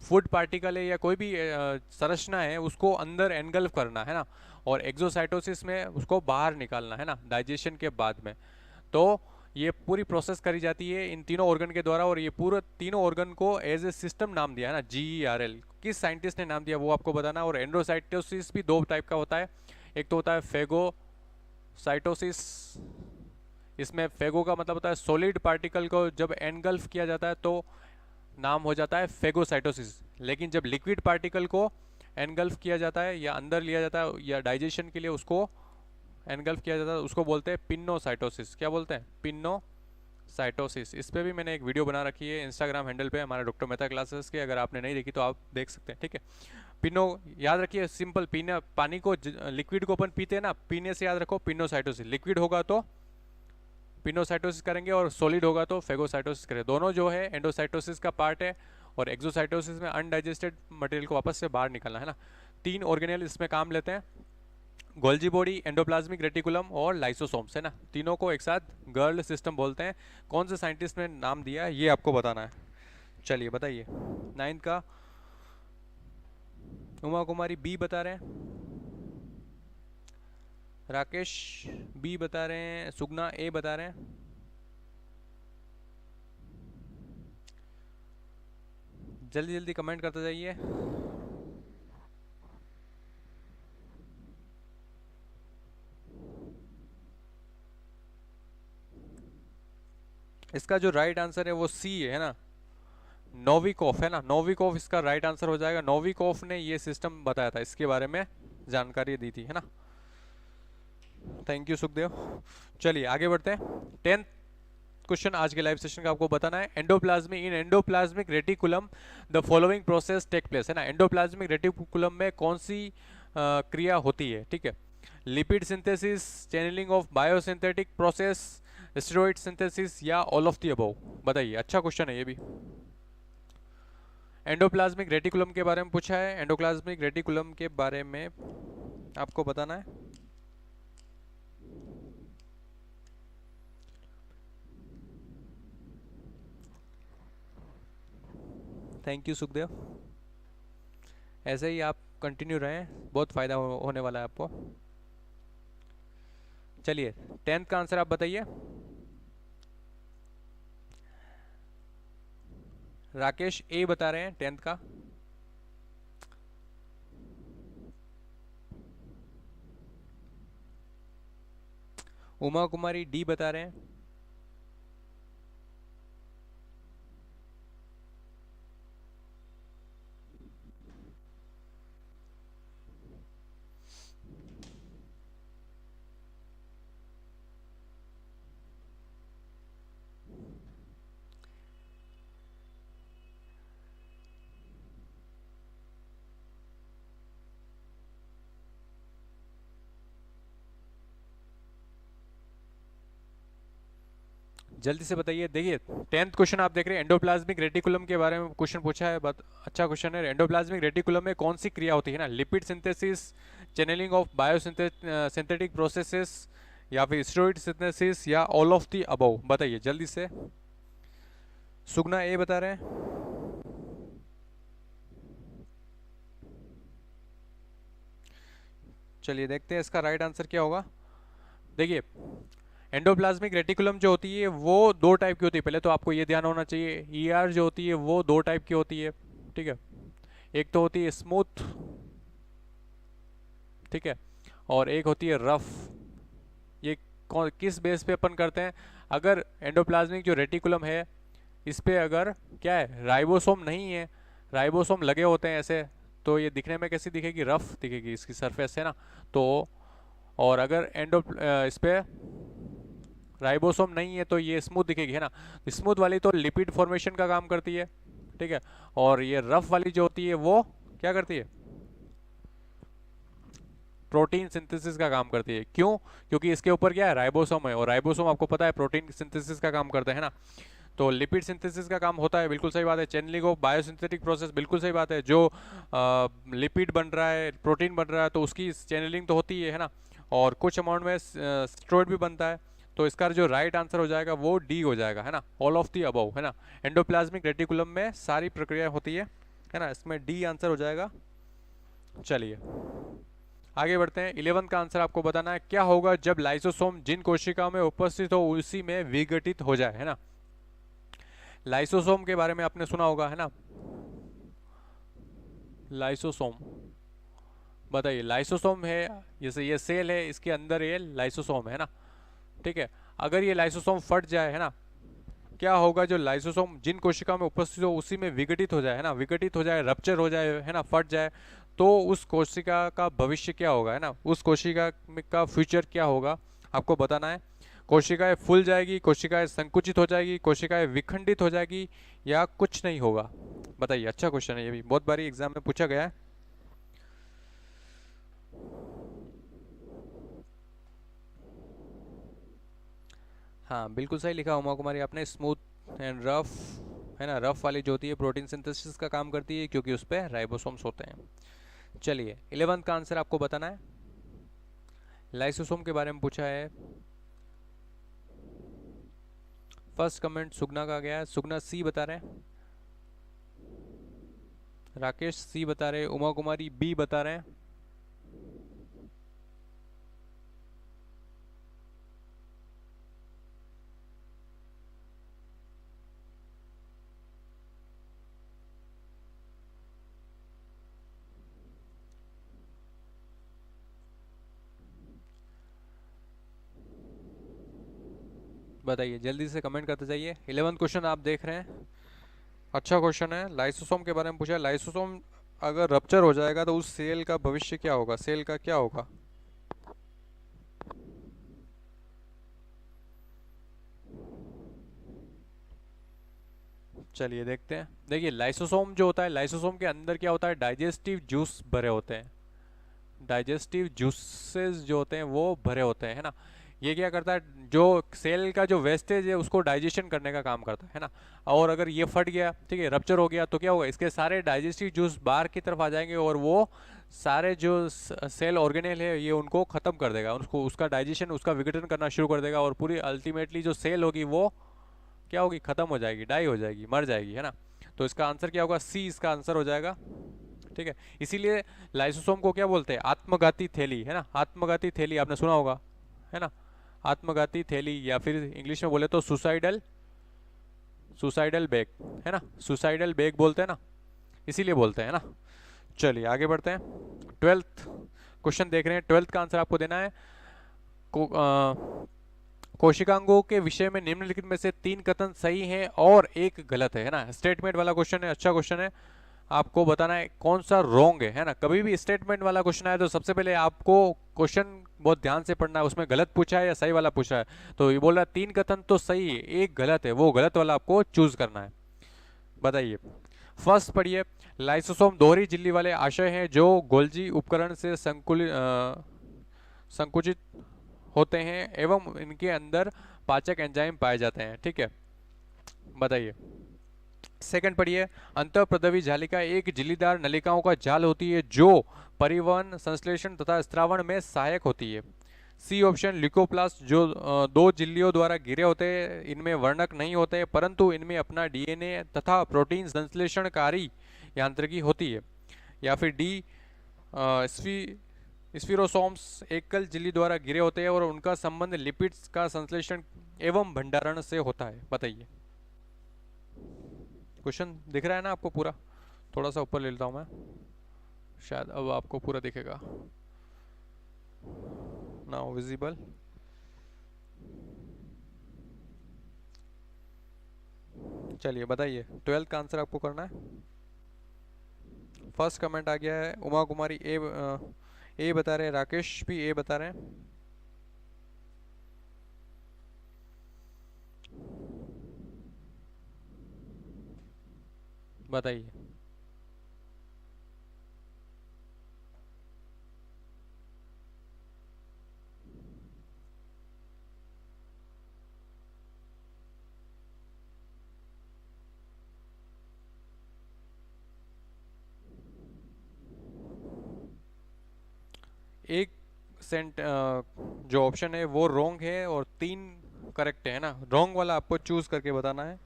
फूड पार्टिकल है या कोई भी संरचना है उसको अंदर एनगल्फ करना है ना, और एक्सोसाइटोसिस में उसको बाहर निकालना है ना, डाइजेशन के बाद में। तो ये पूरी प्रोसेस करी जाती है इन तीनों ऑर्गन के द्वारा, और ये पूरे तीनों ऑर्गन को एज ए सिस्टम नाम दिया है ना, GERL। किस साइंटिस्ट ने नाम दिया वो आपको बताना। और एंडोसाइटोसिस भी दो टाइप का होता है, एक तो होता है फेगोसाइटोसिस, इसमें फेगो का मतलब होता है सॉलिड पार्टिकल को जब एनगल्फ किया जाता है तो नाम हो जाता है फेगोसाइटोसिस। लेकिन जब लिक्विड पार्टिकल को एनगल्फ किया जाता है या अंदर लिया जाता है या डाइजेशन के लिए उसको एनगल्फ किया जाता है, उसको बोलते हैं पिन्नोसाइटोसिस। क्या बोलते हैं, पिन्नोसाइटोसिस। इस पर भी मैंने एक वीडियो बना रखी है इंस्टाग्राम हैंडल पे, हमारे डॉक्टर मेहता क्लासेस के, अगर आपने नहीं देखी तो आप देख सकते हैं। ठीक है, पिनो याद रखिए, सिंपल। पीना, पानी को, लिक्विड को अपन पीते हैं ना, पीने से याद रखो पिनोसाइटोसिस। लिक्विड होगा तो पिनोसाइटोसिस करेंगे और सॉलिड होगा तो फेगोसाइटोसिस करेंगे। दोनों जो है एंडोसाइटोसिस का पार्ट है, और एक्सोसाइटोसिस में अनडाइजेस्टेड मटेरियल को वापस से बाहर निकालना है ना। तीन ऑर्गेनेल इसमें काम लेते हैं, गोल्जी बॉडी, एंडोप्लाज्मिक रेटिकुलम और लाइसोसोम्स है ना। तीनों को एक साथ गर्ल सिस्टम बोलते हैं। कौन से साइंटिस्ट ने नाम दिया है ये आपको बताना है। चलिए बताइए। नाइन्थ का उमा कुमारी बी बता रहे हैं, राकेश बी बता रहे हैं, सुगना ए बता रहे हैं। जल्दी जल्दी कमेंट करते जाइए। इसका जो राइट आंसर है वो सी है ना, नोविकोफ है ना, नोविकोफ इसका राइट आंसर हो जाएगा। नोविकोफ ने ये सिस्टम बताया था, इसके बारे में जानकारी दी थी है ना। Thank you Sukhdev. चलिए आगे बढ़ते हैं। क्वेश्चन आज के लाइव सेशन का आपको बताना है, endoplasmic in endoplasmic reticulum the following process take place, है ना। एंडोप्लाज्मिक रेटिकुलम में कौन सी क्रिया होती है, ठीक है। Lipid synthesis, channelling of biosynthetic process, steroid synthesis या ऑल ऑफ द अबव, बताइए। अच्छा क्वेश्चन है ये भी। एंडोप्लाज्मिक रेटिकुलम के बारे में पूछा है, एंडोप्लाज्मिक रेटिकुलम के बारे में आपको बताना है। थैंक यू सुखदेव, ऐसे ही आप कंटिन्यू रहें, बहुत फायदा होने वाला है आपको। चलिए 10th का आंसर आप बताइए। राकेश ए बता रहे हैं 10th का। उमा कुमारी डी बता रहे हैं। जल्दी से बताइए। देखिए 10th क्वेश्चन आप देख रहे हैं, एंडोप्लाज्मिक रेटिकुलम के बारे में क्वेश्चन पूछा है, बहुत अच्छा क्वेश्चन है। एंडोप्लाज्मिक रेटिकुलम में कौन सी क्रिया होती है ना, lipid synthesis, channelling of biosynthetic processes या फिर स्टेरॉइड सिंथेसिस या ऑल ऑफ द अबव, बताइए जल्दी से। सुगना ए बता रहे हैं। चलिए देखते हैं इसका राइट आंसर क्या होगा। देखिए एंडोप्लाज्मिक रेटिकुलम जो होती है वो दो टाइप की होती है, पहले तो आपको ये ध्यान होना चाहिए। ईआर जो होती है वो दो टाइप की होती है, ठीक है। एक तो होती है स्मूथ, ठीक है, और एक होती है रफ। ये किस बेस पे अपन करते हैं, अगर एंडोप्लाज्मिक जो रेटिकुलम है इस पे अगर क्या है, राइबोसोम नहीं है, राइबोसोम लगे होते हैं ऐसे, तो ये दिखने में कैसी दिखेगी, रफ दिखेगी इसकी सरफेस, है ना। तो और अगर इस पे राइबोसोम नहीं है तो ये स्मूथ दिखेगी, है ना। स्मूथ वाली तो लिपिड फॉर्मेशन का काम करती है, ठीक है, और ये रफ वाली जो होती है वो क्या करती है, प्रोटीन सिंथेसिस का काम करती है। क्यों? क्योंकि इसके ऊपर क्या है, राइबोसोम है, और राइबोसोम आपको पता है प्रोटीन सिंथेसिस का काम करता है ना। तो लिपिड सिंथेसिस का काम होता है, बिल्कुल सही बात है। चैनलिंग ऑफ बायोसिंथेटिक प्रोसेस, बिल्कुल सही बात है। जो लिपिड बन रहा है, प्रोटीन बन रहा है, तो उसकी चैनलिंग तो होती है ना, और कुछ अमाउंट में स्टेरॉइड भी बनता है। तो इसका जो राइट आंसर हो जाएगा वो डी हो जाएगा, है ना, ऑल ऑफ दी अबव, है ना। एंडोप्लाज्मिक रेटिकुलम में सारी प्रक्रिया होती है ना, इसमें डी आंसर हो जाएगा। चलिए आगे बढ़ते हैं। 11 का आंसर आपको बताना है, क्या होगा जब लाइसोसोम जिन कोशिका में उपस्थित हो उसी में विघटित हो जाए, है ना। लाइसोसोम के बारे में आपने सुना होगा, है ना। लाइसोसोम बताइए। लाइसोसोम है, जैसे ये सेल है, इसके अंदर ये लाइसोसोम है ना, ठीक है। अगर ये लाइसोसोम फट जाए, है ना, क्या होगा, जो लाइसोसोम जिन कोशिका में उपस्थित हो उसी में विघटित हो जाए, है ना, विघटित हो जाए, रप्चर हो जाए, है ना, फट जाए, तो उस कोशिका का भविष्य क्या होगा, है ना, उस कोशिका का फ्यूचर क्या होगा, आपको बताना है। कोशिकाएं फूल जाएगी, कोशिकाएं संकुचित हो जाएगी, कोशिकाएं विखंडित हो जाएगी, या कुछ नहीं होगा, बताइए। अच्छा क्वेश्चन है ये भी, बहुत बारी एग्जाम में पूछा गया है। हाँ बिल्कुल सही लिखा उमा कुमारी आपने, स्मूथ एंड रफ, है ना। रफ वाली जो होती है प्रोटीन सिंथेसिस का काम करती है, क्योंकि उस पर राइबोसोम्स होते हैं। चलिए 11th का आंसर आपको बताना है। लाइसोसोम के बारे में पूछा है। फर्स्ट कमेंट सुगना का गया है, सुगना सी बता रहे हैं, राकेश सी बता रहे हैं, उमा कुमारी बी बता रहे हैं। बताइए जल्दी से कमेंट करते जाइए। 11th क्वेश्चन आप देख रहे हैं, अच्छा क्वेश्चन है। लाइसोसोम के बारे में पूछा है, लाइसोसोम अगर रप्चर हो जाएगा तो उस सेल का भविष्य क्या होगा, सेल का क्या होगा। चलिए देखते हैं। देखिए लाइसोसोम जो होता है, लाइसोसोम के अंदर क्या होता है, डाइजेस्टिव जूस भरे होते हैं। डाइजेस्टिव जूसेस जो होते हैं वो भरे होते हैं, है ना। ये क्या करता है, जो सेल का जो वेस्टेज है उसको डाइजेशन करने का काम करता है ना। और अगर ये फट गया, ठीक है, रप्चर हो गया, तो क्या होगा, इसके सारे डाइजेस्टिव जूस बाहर की तरफ आ जाएंगे और वो सारे जो सेल ऑर्गेनेल है ये उनको ख़त्म कर देगा, उसको उसका डाइजेशन, उसका विघटन करना शुरू कर देगा, और पूरी अल्टीमेटली जो सेल होगी वो क्या होगी, ख़त्म हो जाएगी, डाई हो जाएगी, मर जाएगी, है ना। तो इसका आंसर क्या होगा, सी इसका आंसर हो जाएगा। ठीक है, इसीलिए लाइसोसोम को क्या बोलते हैं, आत्मघाती थैली, है ना। आत्मघाती थैली आपने सुना होगा, है ना। आत्मघाती थैली, या फिर इंग्लिश में बोले तो सुसाइडल, सुसाइडल बैग, है ना। सुसाइडल बैग बोलते हैं ना, इसीलिए बोलते हैं ना। चलिए आगे बढ़ते हैं। 12th क्वेश्चन देख रहे हैं। 12th का आंसर आपको देना है। कोशिकांगों के विषय में निम्नलिखित में से 3 कथन सही हैं और 1 गलत है ना। स्टेटमेंट वाला क्वेश्चन है, अच्छा क्वेश्चन है। आपको बताना है कौन सा रॉन्ग है ना। कभी भी स्टेटमेंट वाला क्वेश्चन आए तो सबसे पहले आपको क्वेश्चन बहुत ध्यान से पढ़ना है, उसमें गलत पूछा है या सही वाला पूछा है। तो ये बोल रहा है 3 कथन तो सही है, 1 गलत है, वो गलत वाला आपको चूज करना है। बताइए। फर्स्ट पढ़िए। लाइसोसोम दोहरी झिल्ली वाले आशय हैं जो गोल्जी उपकरण से संकुचित होते हैं एवं इनके अंदर पाचक एंजाइम पाए जाते हैं। ठीक है, बताइए। सेकंड पढ़िए। अंतःप्रदवी जालिका एक झिल्लीदार नलिकाओं का जाल होती है जो परिवहन, संश्लेषण तथा स्त्रावण में सहायक होती है। सी ऑप्शन ल्यूकोप्लास्ट जो 2 झिल्लियों द्वारा घिरे होते हैं, इनमें वर्णक नहीं होते परंतु इनमें अपना डीएनए तथा प्रोटीन संश्लेषणकारी यांत्रिकी होती है। या फिर डी स्फीरोसोम्स एकल झिल्ली द्वारा घिरे होते हैं और उनका संबंध लिपिड्स का संश्लेषण एवं भंडारण से होता है। बताइए। क्वेश्चन दिख रहा है ना आपको पूरा, थोड़ा सा ऊपर ले लेता हूं मैं, शायद अब आपको पूरा दिखेगा। Now visible. चलिए बताइए, 12th का आंसर आपको करना है। फर्स्ट कमेंट आ गया है, उमा कुमारी ए बता रहे हैं, राकेश भी ए बता रहे हैं। बताइए। एक जो ऑप्शन है वो रॉन्ग है और 3 करेक्ट है ना। रॉन्ग वाला आपको चूज करके बताना है।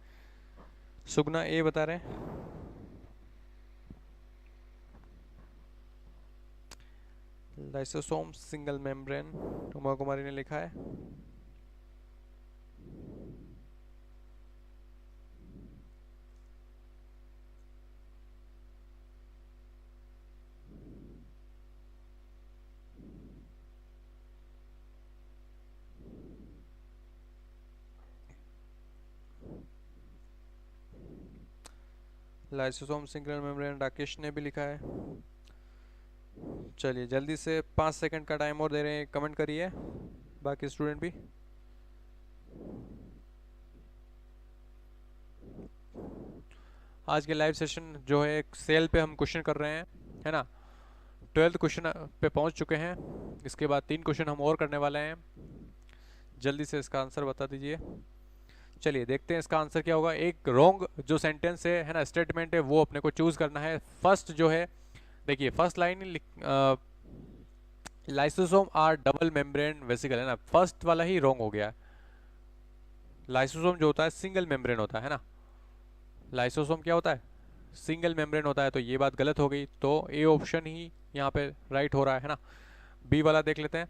सुगना ए बता रहे हैं। लाइसोसोम सिंगल मेम्ब्रेन, उमा कुमारी ने लिखा है। लाइसोसोम सिंगल मेम्ब्रेन राकेश ने भी लिखा है। चलिए जल्दी से 5 सेकंड का टाइम और दे रहे हैं, कमेंट करिए बाकी स्टूडेंट भी। आज के लाइव सेशन जो है सेल पे हम क्वेश्चन कर रहे हैं, है ना। 12th क्वेश्चन पे पहुंच चुके हैं। इसके बाद 3 क्वेश्चन हम और करने वाले हैं। जल्दी से इसका आंसर बता दीजिए। चलिए देखते हैं इसका आंसर क्या होगा। एक रॉन्ग जो सेंटेंस है ना, स्टेटमेंट है, वो अपने को चूज करना है। फर्स्ट जो है, देखिए first line, lysosome are double membrane vesicle, है ना। फर्स्ट वाला ही रॉन्ग हो गया। लाइसोसोम जो होता है सिंगल मेम्ब्रेन होता है ना। लाइसोसोम क्या होता है, सिंगल मेम्ब्रेन होता है, तो ये बात गलत हो गई। तो ए ऑप्शन ही यहाँ पे राइट हो रहा है ना। बी वाला देख लेते हैं।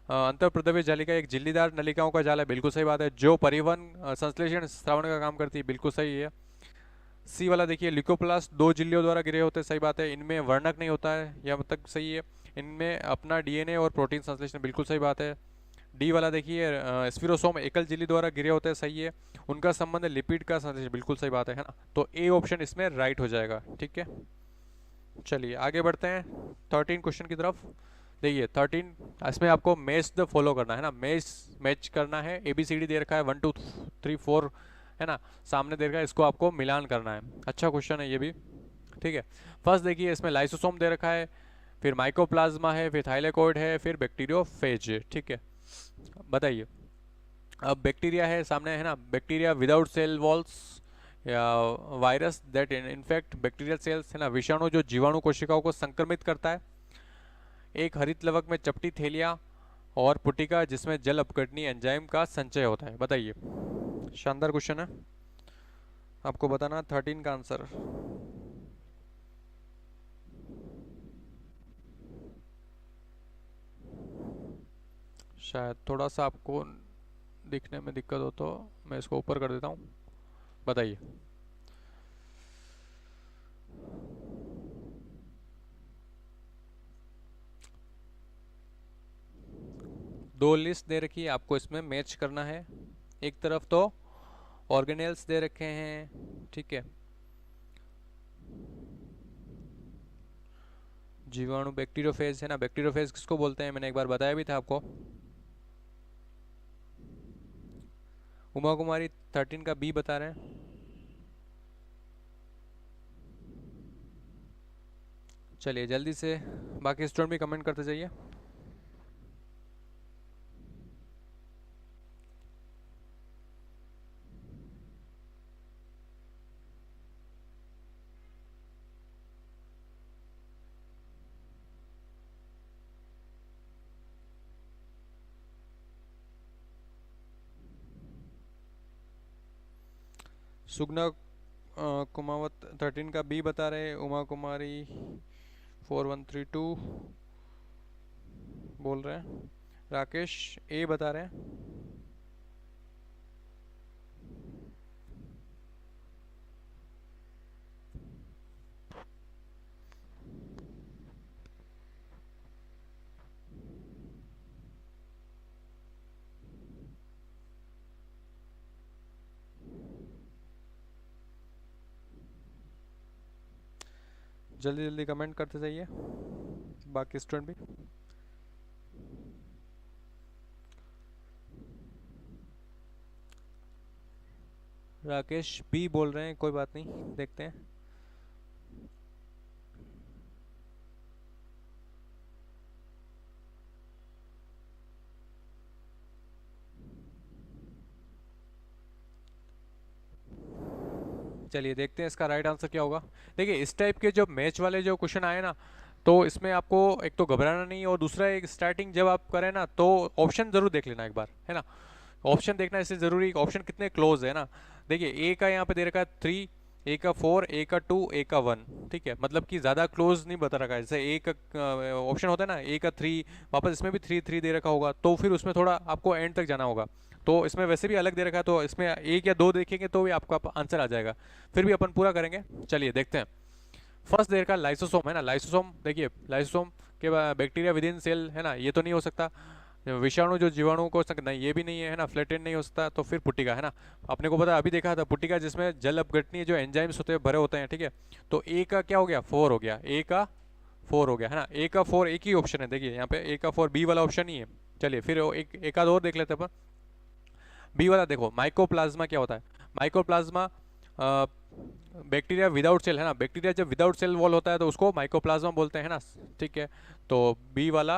अंतःप्रदवी जालिका एक झिल्लीदार नलिकाओं का जाल है, बिल्कुल सही बात है। जो परिवहन, संश्लेषण, स्त्रावण का काम करती है, बिल्कुल सही है। सी वाला देखिए, ल्यूकोप्लास्ट 2 झिल्लियों द्वारा घिरे होते हैं, सही बात है। इनमें वर्णक नहीं होता है, यह तक सही है। इनमें अपना डीएनए और प्रोटीन संश्लेषण, बिल्कुल सही बात है। डी वाला देखिए, स्फीरोसोम एकल झिल्ली द्वारा घिरे होते हैं, सही है। उनका संबंध लिपिड का संश्लेषण, बिल्कुल सही बात है ना। तो ए ऑप्शन इसमें राइट हो जाएगा। ठीक है, चलिए आगे बढ़ते हैं 13 क्वेश्चन की तरफ। देखिए 13, इसमें आपको मैच द फॉलो करना है ना। मैच करना है। ABCD दे रखा है 1 2 3 4 है ना, सामने दे रखा है, इसको आपको मिलान करना है। अच्छा क्वेश्चन है ये भी, ठीक है। फर्स्ट देखिए इसमें लाइसोसोम दे रखा है, फिर माइकोप्लाज्मा है, फिर थाइलेकोइड है, फिर बैक्टीरियोफेज, ठीक है। बताइए, अब बैक्टीरिया है सामने, है ना, बैक्टीरिया विदाउट सेल वॉल्स, या virus that in fact bacterial cells, है ना, विषाणु जो जीवाणु कोशिकाओं को संक्रमित करता है, एक हरित लवक में चपटी थैलियां, और पुटिका जिसमें जल अपघटनी एंजाइम का संचय होता है। बताइए, शानदार क्वेश्चन है, आपको बताना 13 का आंसर। शायद थोड़ा सा आपको दिखने में दिक्कत हो तो मैं इसको ऊपर कर देता हूँ। बताइए, दो लिस्ट दे रखी है आपको, इसमें मैच करना है। एक तरफ तो ऑर्गेनेल्स दे रखे हैं, ठीक है, जीवाणु बैक्टीरियोफेज, है ना, बैक्टीरियोफेज किसको बोलते हैं मैंने एक बार बताया भी था आपको। उमा कुमारी 13 का बी बता रहे हैं। चलिए जल्दी से बाकी स्टूडेंट भी कमेंट करते जाइए। सुगना कुमावत 13 का बी बता रहे, उमा कुमारी 4132 बोल रहे हैं, राकेश ए बता रहे हैं। जल्दी जल्दी कमेंट करते जाइए बाकी स्टूडेंट भी। राकेश बी बोल रहे हैं, कोई बात नहीं, देखते हैं। चलिए देखते हैं इसका राइट आंसर क्या होगा। देखिए इस टाइप के जो मैच वाले जो क्वेश्चन आए ना, तो इसमें आपको एक तो घबराना नहीं, और दूसरा एक स्टार्टिंग जब आप करें ना तो ऑप्शन जरूर देख लेना एक बार, है ना। ऑप्शन देखना इससे जरूरी, ऑप्शन कितने क्लोज है ना। देखिए ए का यहाँ पे दे रखा है 3, ए का 4, ए का 2, ए का 1, ठीक है, मतलब कि ज़्यादा क्लोज नहीं बता रखा है। जैसे ए का ऑप्शन होता है ना, ए का 3, वापस इसमें भी 3 3 दे रखा होगा, तो फिर उसमें थोड़ा आपको एंड तक जाना होगा। तो इसमें वैसे भी अलग दे रखा है, तो इसमें एक या दो देखेंगे तो भी आपका आंसर आ जाएगा। फिर भी अपन पूरा करेंगे, चलिए देखते हैं। फर्स्ट देर का लाइसोसोम, है ना, लाइसोसोम देखिए, लाइसोसोम के बैक्टीरिया विद इन सेल, है ना, ये तो नहीं हो सकता। विषाणु जो जीवाणु को नहीं, ये भी नहीं है ना, फ्लैटेंड नहीं हो सकता, तो फिर पुट्टिका, है ना। अपने को पता, अभी देखा था पुट्टिका जिसमें जल अपघटनीय जो एंजाइम्स होते हैं भरे होते हैं, ठीक है। तो ए का क्या हो गया, 4 हो गया, ए का 4 हो गया, है ना, ए का 4 एक ही ऑप्शन है, देखिए यहाँ पे ए का 4 बी वाला ऑप्शन ही है। चलिए फिर एक आध और देख लेते हैं अपन। बी वाला देखो, माइकोप्लाज्मा क्या होता है, माइकोप्लाज्मा बैक्टीरिया विदाउट सेल, है ना, बैक्टीरिया जब विदाउट सेल वॉल होता है तो उसको माइकोप्लाज्मा बोलते हैं ना, ठीक है। तो बी वाला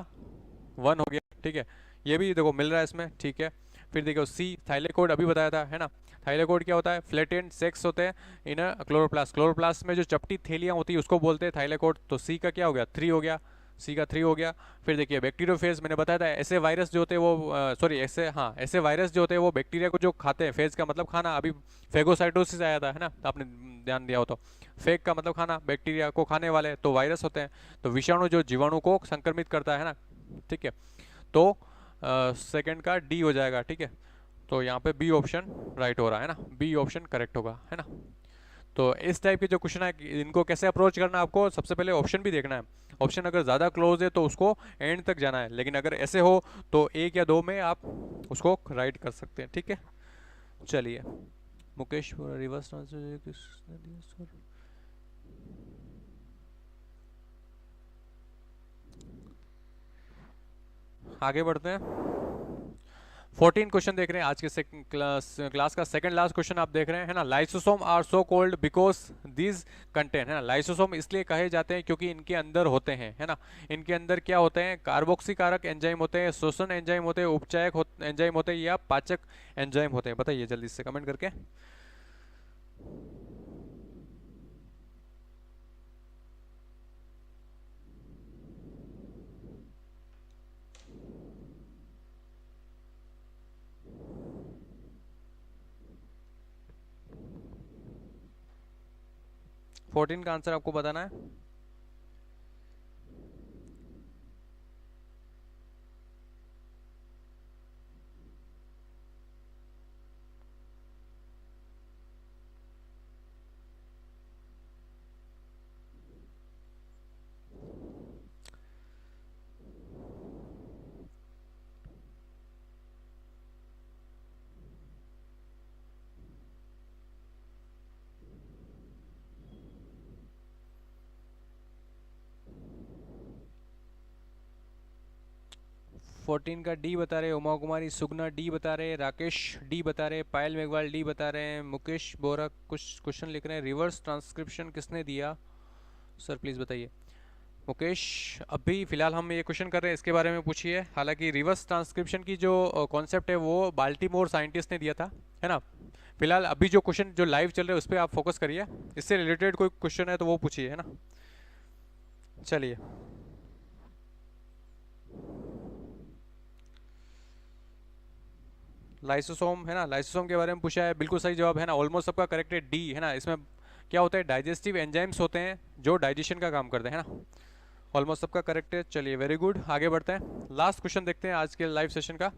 1 हो गया, ठीक है, ये भी देखो मिल रहा है इसमें, ठीक है। फिर देखो सी, थाइलेकोइड अभी बताया था, है ना, थाइलेकोइड क्या होता है, फ्लैटेंड सेक्स होते हैं इन क्लोरोप्लास्ट, क्लोरोप्लास्ट में जो चपटी थैलियां होती है उसको बोलते हैं थाइलेकोइड। तो सी का क्या हो गया, 3 हो गया, सी का 3 हो गया। फिर देखिए बैक्टीरियोफेज, मैंने बताया था, ऐसे वायरस जो होते हैं वो सॉरी ऐसे, हाँ, ऐसे वायरस जो होते हैं वो बैक्टीरिया को जो खाते हैं, फेज का मतलब खाना, अभी फेगोसाइटोसिस आया था, है ना, आपने ध्यान दिया हो तो, फेग का मतलब खाना, बैक्टीरिया को खाने वाले तो वायरस होते हैं, तो विषाणु जो जीवाणु को संक्रमित करता है ना, ठीक है। तो सेकंड का डी हो जाएगा, ठीक है। तो यहाँ पे बी ऑप्शन राइट हो रहा है ना, बी ऑप्शन करेक्ट होगा, है ना। तो इस टाइप के जो क्वेश्चन है इनको कैसे अप्रोच करना है, आपको सबसे पहले ऑप्शन भी देखना है। ऑप्शन अगर ज़्यादा क्लोज है तो उसको एंड तक जाना है, लेकिन अगर ऐसे हो तो एक या दो में आप उसको राइट कर सकते हैं, ठीक है। चलिए, मुकेश रिवर्स ट्रांसलेशन किसने दिया सर? आगे बढ़ते हैं। 14 क्वेश्चन देख रहे हैं आज के क्लास का सेकंड लास्ट क्वेश्चन आप देख रहे हैं, है ना। Lysosome are so called because these contain, है ना। लाइसोसोम इसलिए कहे जाते हैं क्योंकि इनके अंदर होते हैं, है ना। इनके अंदर क्या होते हैं, कार्बोक्सीकारक एंजाइम होते हैं, शोषण एंजाइम होते हैं, उपचायक एंजाइम होते हैं या पाचक एंजाइम होते हैं। बताइए जल्दी से कमेंट करके। 14 का आंसर आपको बताना है। फोर्टीन का डी बता रहे, उमा कुमारी सुगना डी बता रहे, राकेश डी बता रहे, पायल मेघवाल डी बता रहे हैं, मुकेश बोरा कुछ क्वेश्चन लिख रहे हैं। रिवर्स ट्रांसक्रिप्शन किसने दिया सर, प्लीज़ बताइए। मुकेश, अभी फिलहाल हम ये क्वेश्चन कर रहे हैं, इसके बारे में पूछिए। हालांकि रिवर्स ट्रांसक्रिप्शन की जो कॉन्सेप्ट है वो बाल्टीमोर साइंटिस्ट ने दिया था, है ना। फिलहाल अभी जो क्वेश्चन जो लाइव चल रहे हैं उस पर आप फोकस करिए, इससे रिलेटेड कोई क्वेश्चन है तो वो पूछिए, है ना। चलिए, लाइसोसोम, है ना। लाइसोसोम के बारे में पूछा है, बिल्कुल सही जवाब, है ना। ऑलमोस्ट सबका करेक्ट है डी, है ना। इसमें क्या होता है, डाइजेस्टिव एंजाइम्स होते हैं जो डाइजेशन का काम करते हैं, है ना। ऑलमोस्ट सबका करेक्ट है। चलिए, वेरी गुड, आगे बढ़ते हैं। लास्ट क्वेश्चन देखते हैं आज के लाइव सेशन का।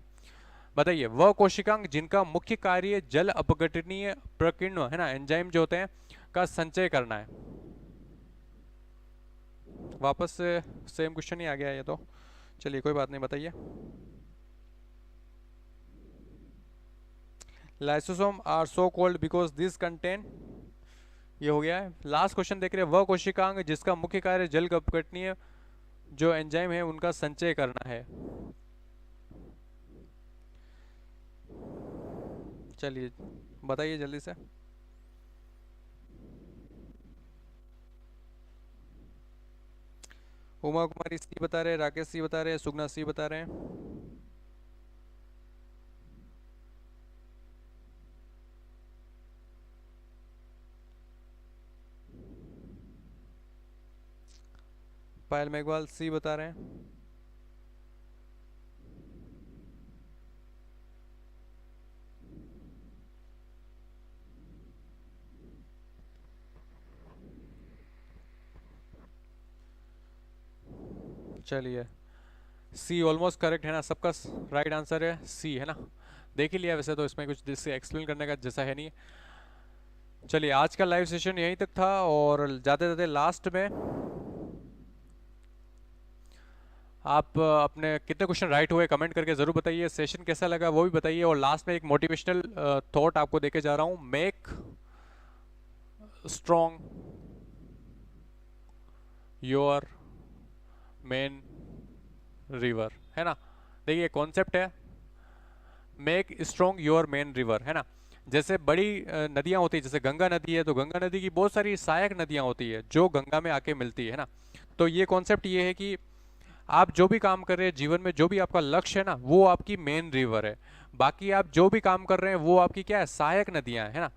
बताइए, वह कोशिकांग जिनका मुख्य कार्य जल अपघटनीय प्रकीर्ण, है ना, एंजाइम जो होते हैं का संचय करना है। वापस से सेम क्वेश्चन ही आ गया है ये तो। चलिए, कोई बात नहीं, बताइए। Lysosome are so called because this contain, ये हो गया है। लास्ट क्वेश्चन देख रहे हैं, वह कोशिकांग जिसका मुख्य कार्य जल अपघटनीय जो एंजाइम है उनका संचय करना है। चलिए, बताइए जल्दी से। उमा कुमारी सी बता रहे हैं, राकेश सी बता रहे हैं, सुगना सी बता रहे हैं। पायल मेघवाल सी बता रहे हैं। चलिए, सी ऑलमोस्ट करेक्ट, है ना। सबका राइट आंसर है सी, है ना। देख ही लिया वैसे तो, इसमें कुछ जिससे एक्सप्लेन करने का जैसा है नहीं। चलिए, आज का लाइव सेशन यहीं तक था, और जाते जाते लास्ट में आप अपने कितने क्वेश्चन राइट हुए कमेंट करके ज़रूर बताइए। सेशन कैसा लगा वो भी बताइए। और लास्ट में एक मोटिवेशनल थॉट आपको देके जा रहा हूँ, make strong your main river, है ना। देखिए, कॉन्सेप्ट है make strong your main river, है ना। जैसे बड़ी नदियाँ होती है, जैसे गंगा नदी है, तो गंगा नदी की बहुत सारी सहायक नदियाँ होती है जो गंगा में आके मिलती है ना। तो ये कॉन्सेप्ट ये है कि आप जो भी काम कर रहे हैं जीवन में, जो भी आपका लक्ष्य है ना, वो आपकी मेन रिवर है। बाकी आप जो भी काम कर रहे हैं वो आपकी क्या है, सहायक नदियाँ है ना।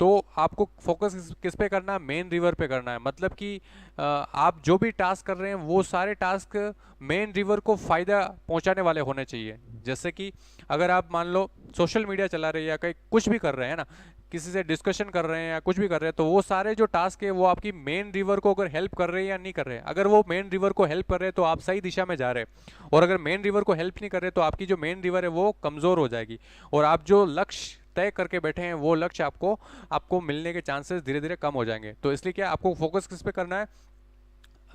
तो आपको फोकस किस पे करना है, मेन रिवर पे करना है। मतलब कि आप जो भी टास्क कर रहे हैं वो सारे टास्क मेन रिवर को फायदा पहुंचाने वाले होने चाहिए। जैसे कि अगर आप मान लो सोशल मीडिया चला रहे हैं या कहीं कुछ भी कर रहे हैं ना, किसी से डिस्कशन कर रहे हैं या कुछ भी कर रहे हैं, तो वो सारे जो टास्क है वो आपकी मेन रिवर को अगर हेल्प कर रहे हैं या नहीं कर रहे हैं। अगर वो मेन रिवर को हेल्प कर रहे हैं तो आप सही दिशा में जा रहे हैं, और अगर मेन रिवर को हेल्प नहीं कर रहे तो आपकी जो मेन रिवर है वो कमज़ोर हो जाएगी, और आप जो लक्ष्य तय करके बैठे हैं वो लक्ष्य आपको मिलने के चांसेस धीरे धीरे कम हो जाएंगे। तो इसलिए क्या आपको फोकस किस पे करना है,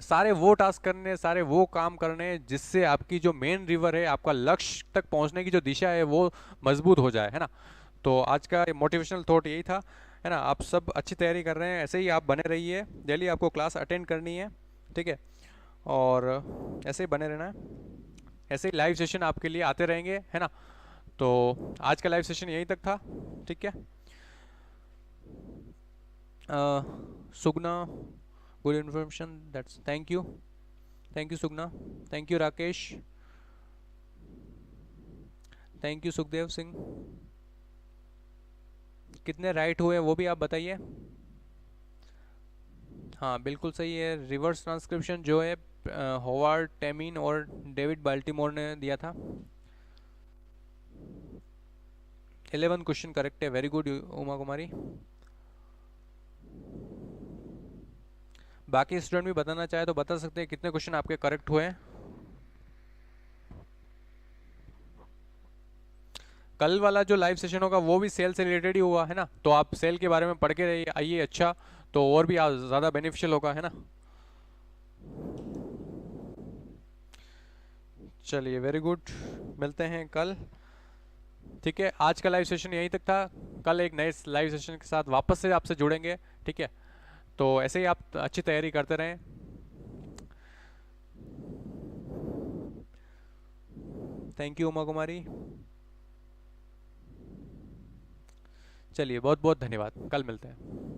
सारे वो टास्क करने, सारे वो काम करने जिससे आपकी जो मेन रिवर है, आपका लक्ष्य तक पहुंचने की जो दिशा है वो मजबूत हो जाए, है ना। तो आज का मोटिवेशनल थॉट यही था, है ना। आप सब अच्छी तैयारी कर रहे हैं, ऐसे ही आप बने रहिए। डेली आपको क्लास अटेंड करनी है, ठीक है, और ऐसे ही बने रहना है। ऐसे ही लाइव सेशन आपके लिए आते रहेंगे, है ना। तो आज का लाइव सेशन यहीं तक था, ठीक है। Sugana, good information, that's, thank you Sugana, thank you Rakesh, thank you Sukhdev Singh. कितने राइट हुए वो भी आप बताइए। हाँ बिल्कुल सही है। रिवर्स ट्रांसक्रिप्शन जो है होवार्ड टेमिन और डेविड बाल्टीमोर ने दिया था। 11 क्वेश्चन करेक्ट है, वेरी गुड उमा कुमारी। बाकी स्टूडेंट भी बताना चाहे तो बता सकते हैं कितने क्वेश्चन आपके करेक्ट हुए हैं। कल वाला जो लाइव सेशन होगा वो भी सेल से रिलेटेड ही हुआ है ना, तो आप सेल के बारे में पढ़ के आइए, अच्छा तो और भी ज़्यादा बेनिफिशियल होगा, है ना। चलिए वेरी गुड, मिलते हैं कल, ठीक है। आज का लाइव सेशन यहीं तक था, कल एक नए लाइव सेशन के साथ वापस से आपसे जुड़ेंगे, ठीक है। तो ऐसे ही आप अच्छी तैयारी करते रहें। थैंक यू उमा कुमारी। चलिए बहुत बहुत धन्यवाद, कल मिलते हैं।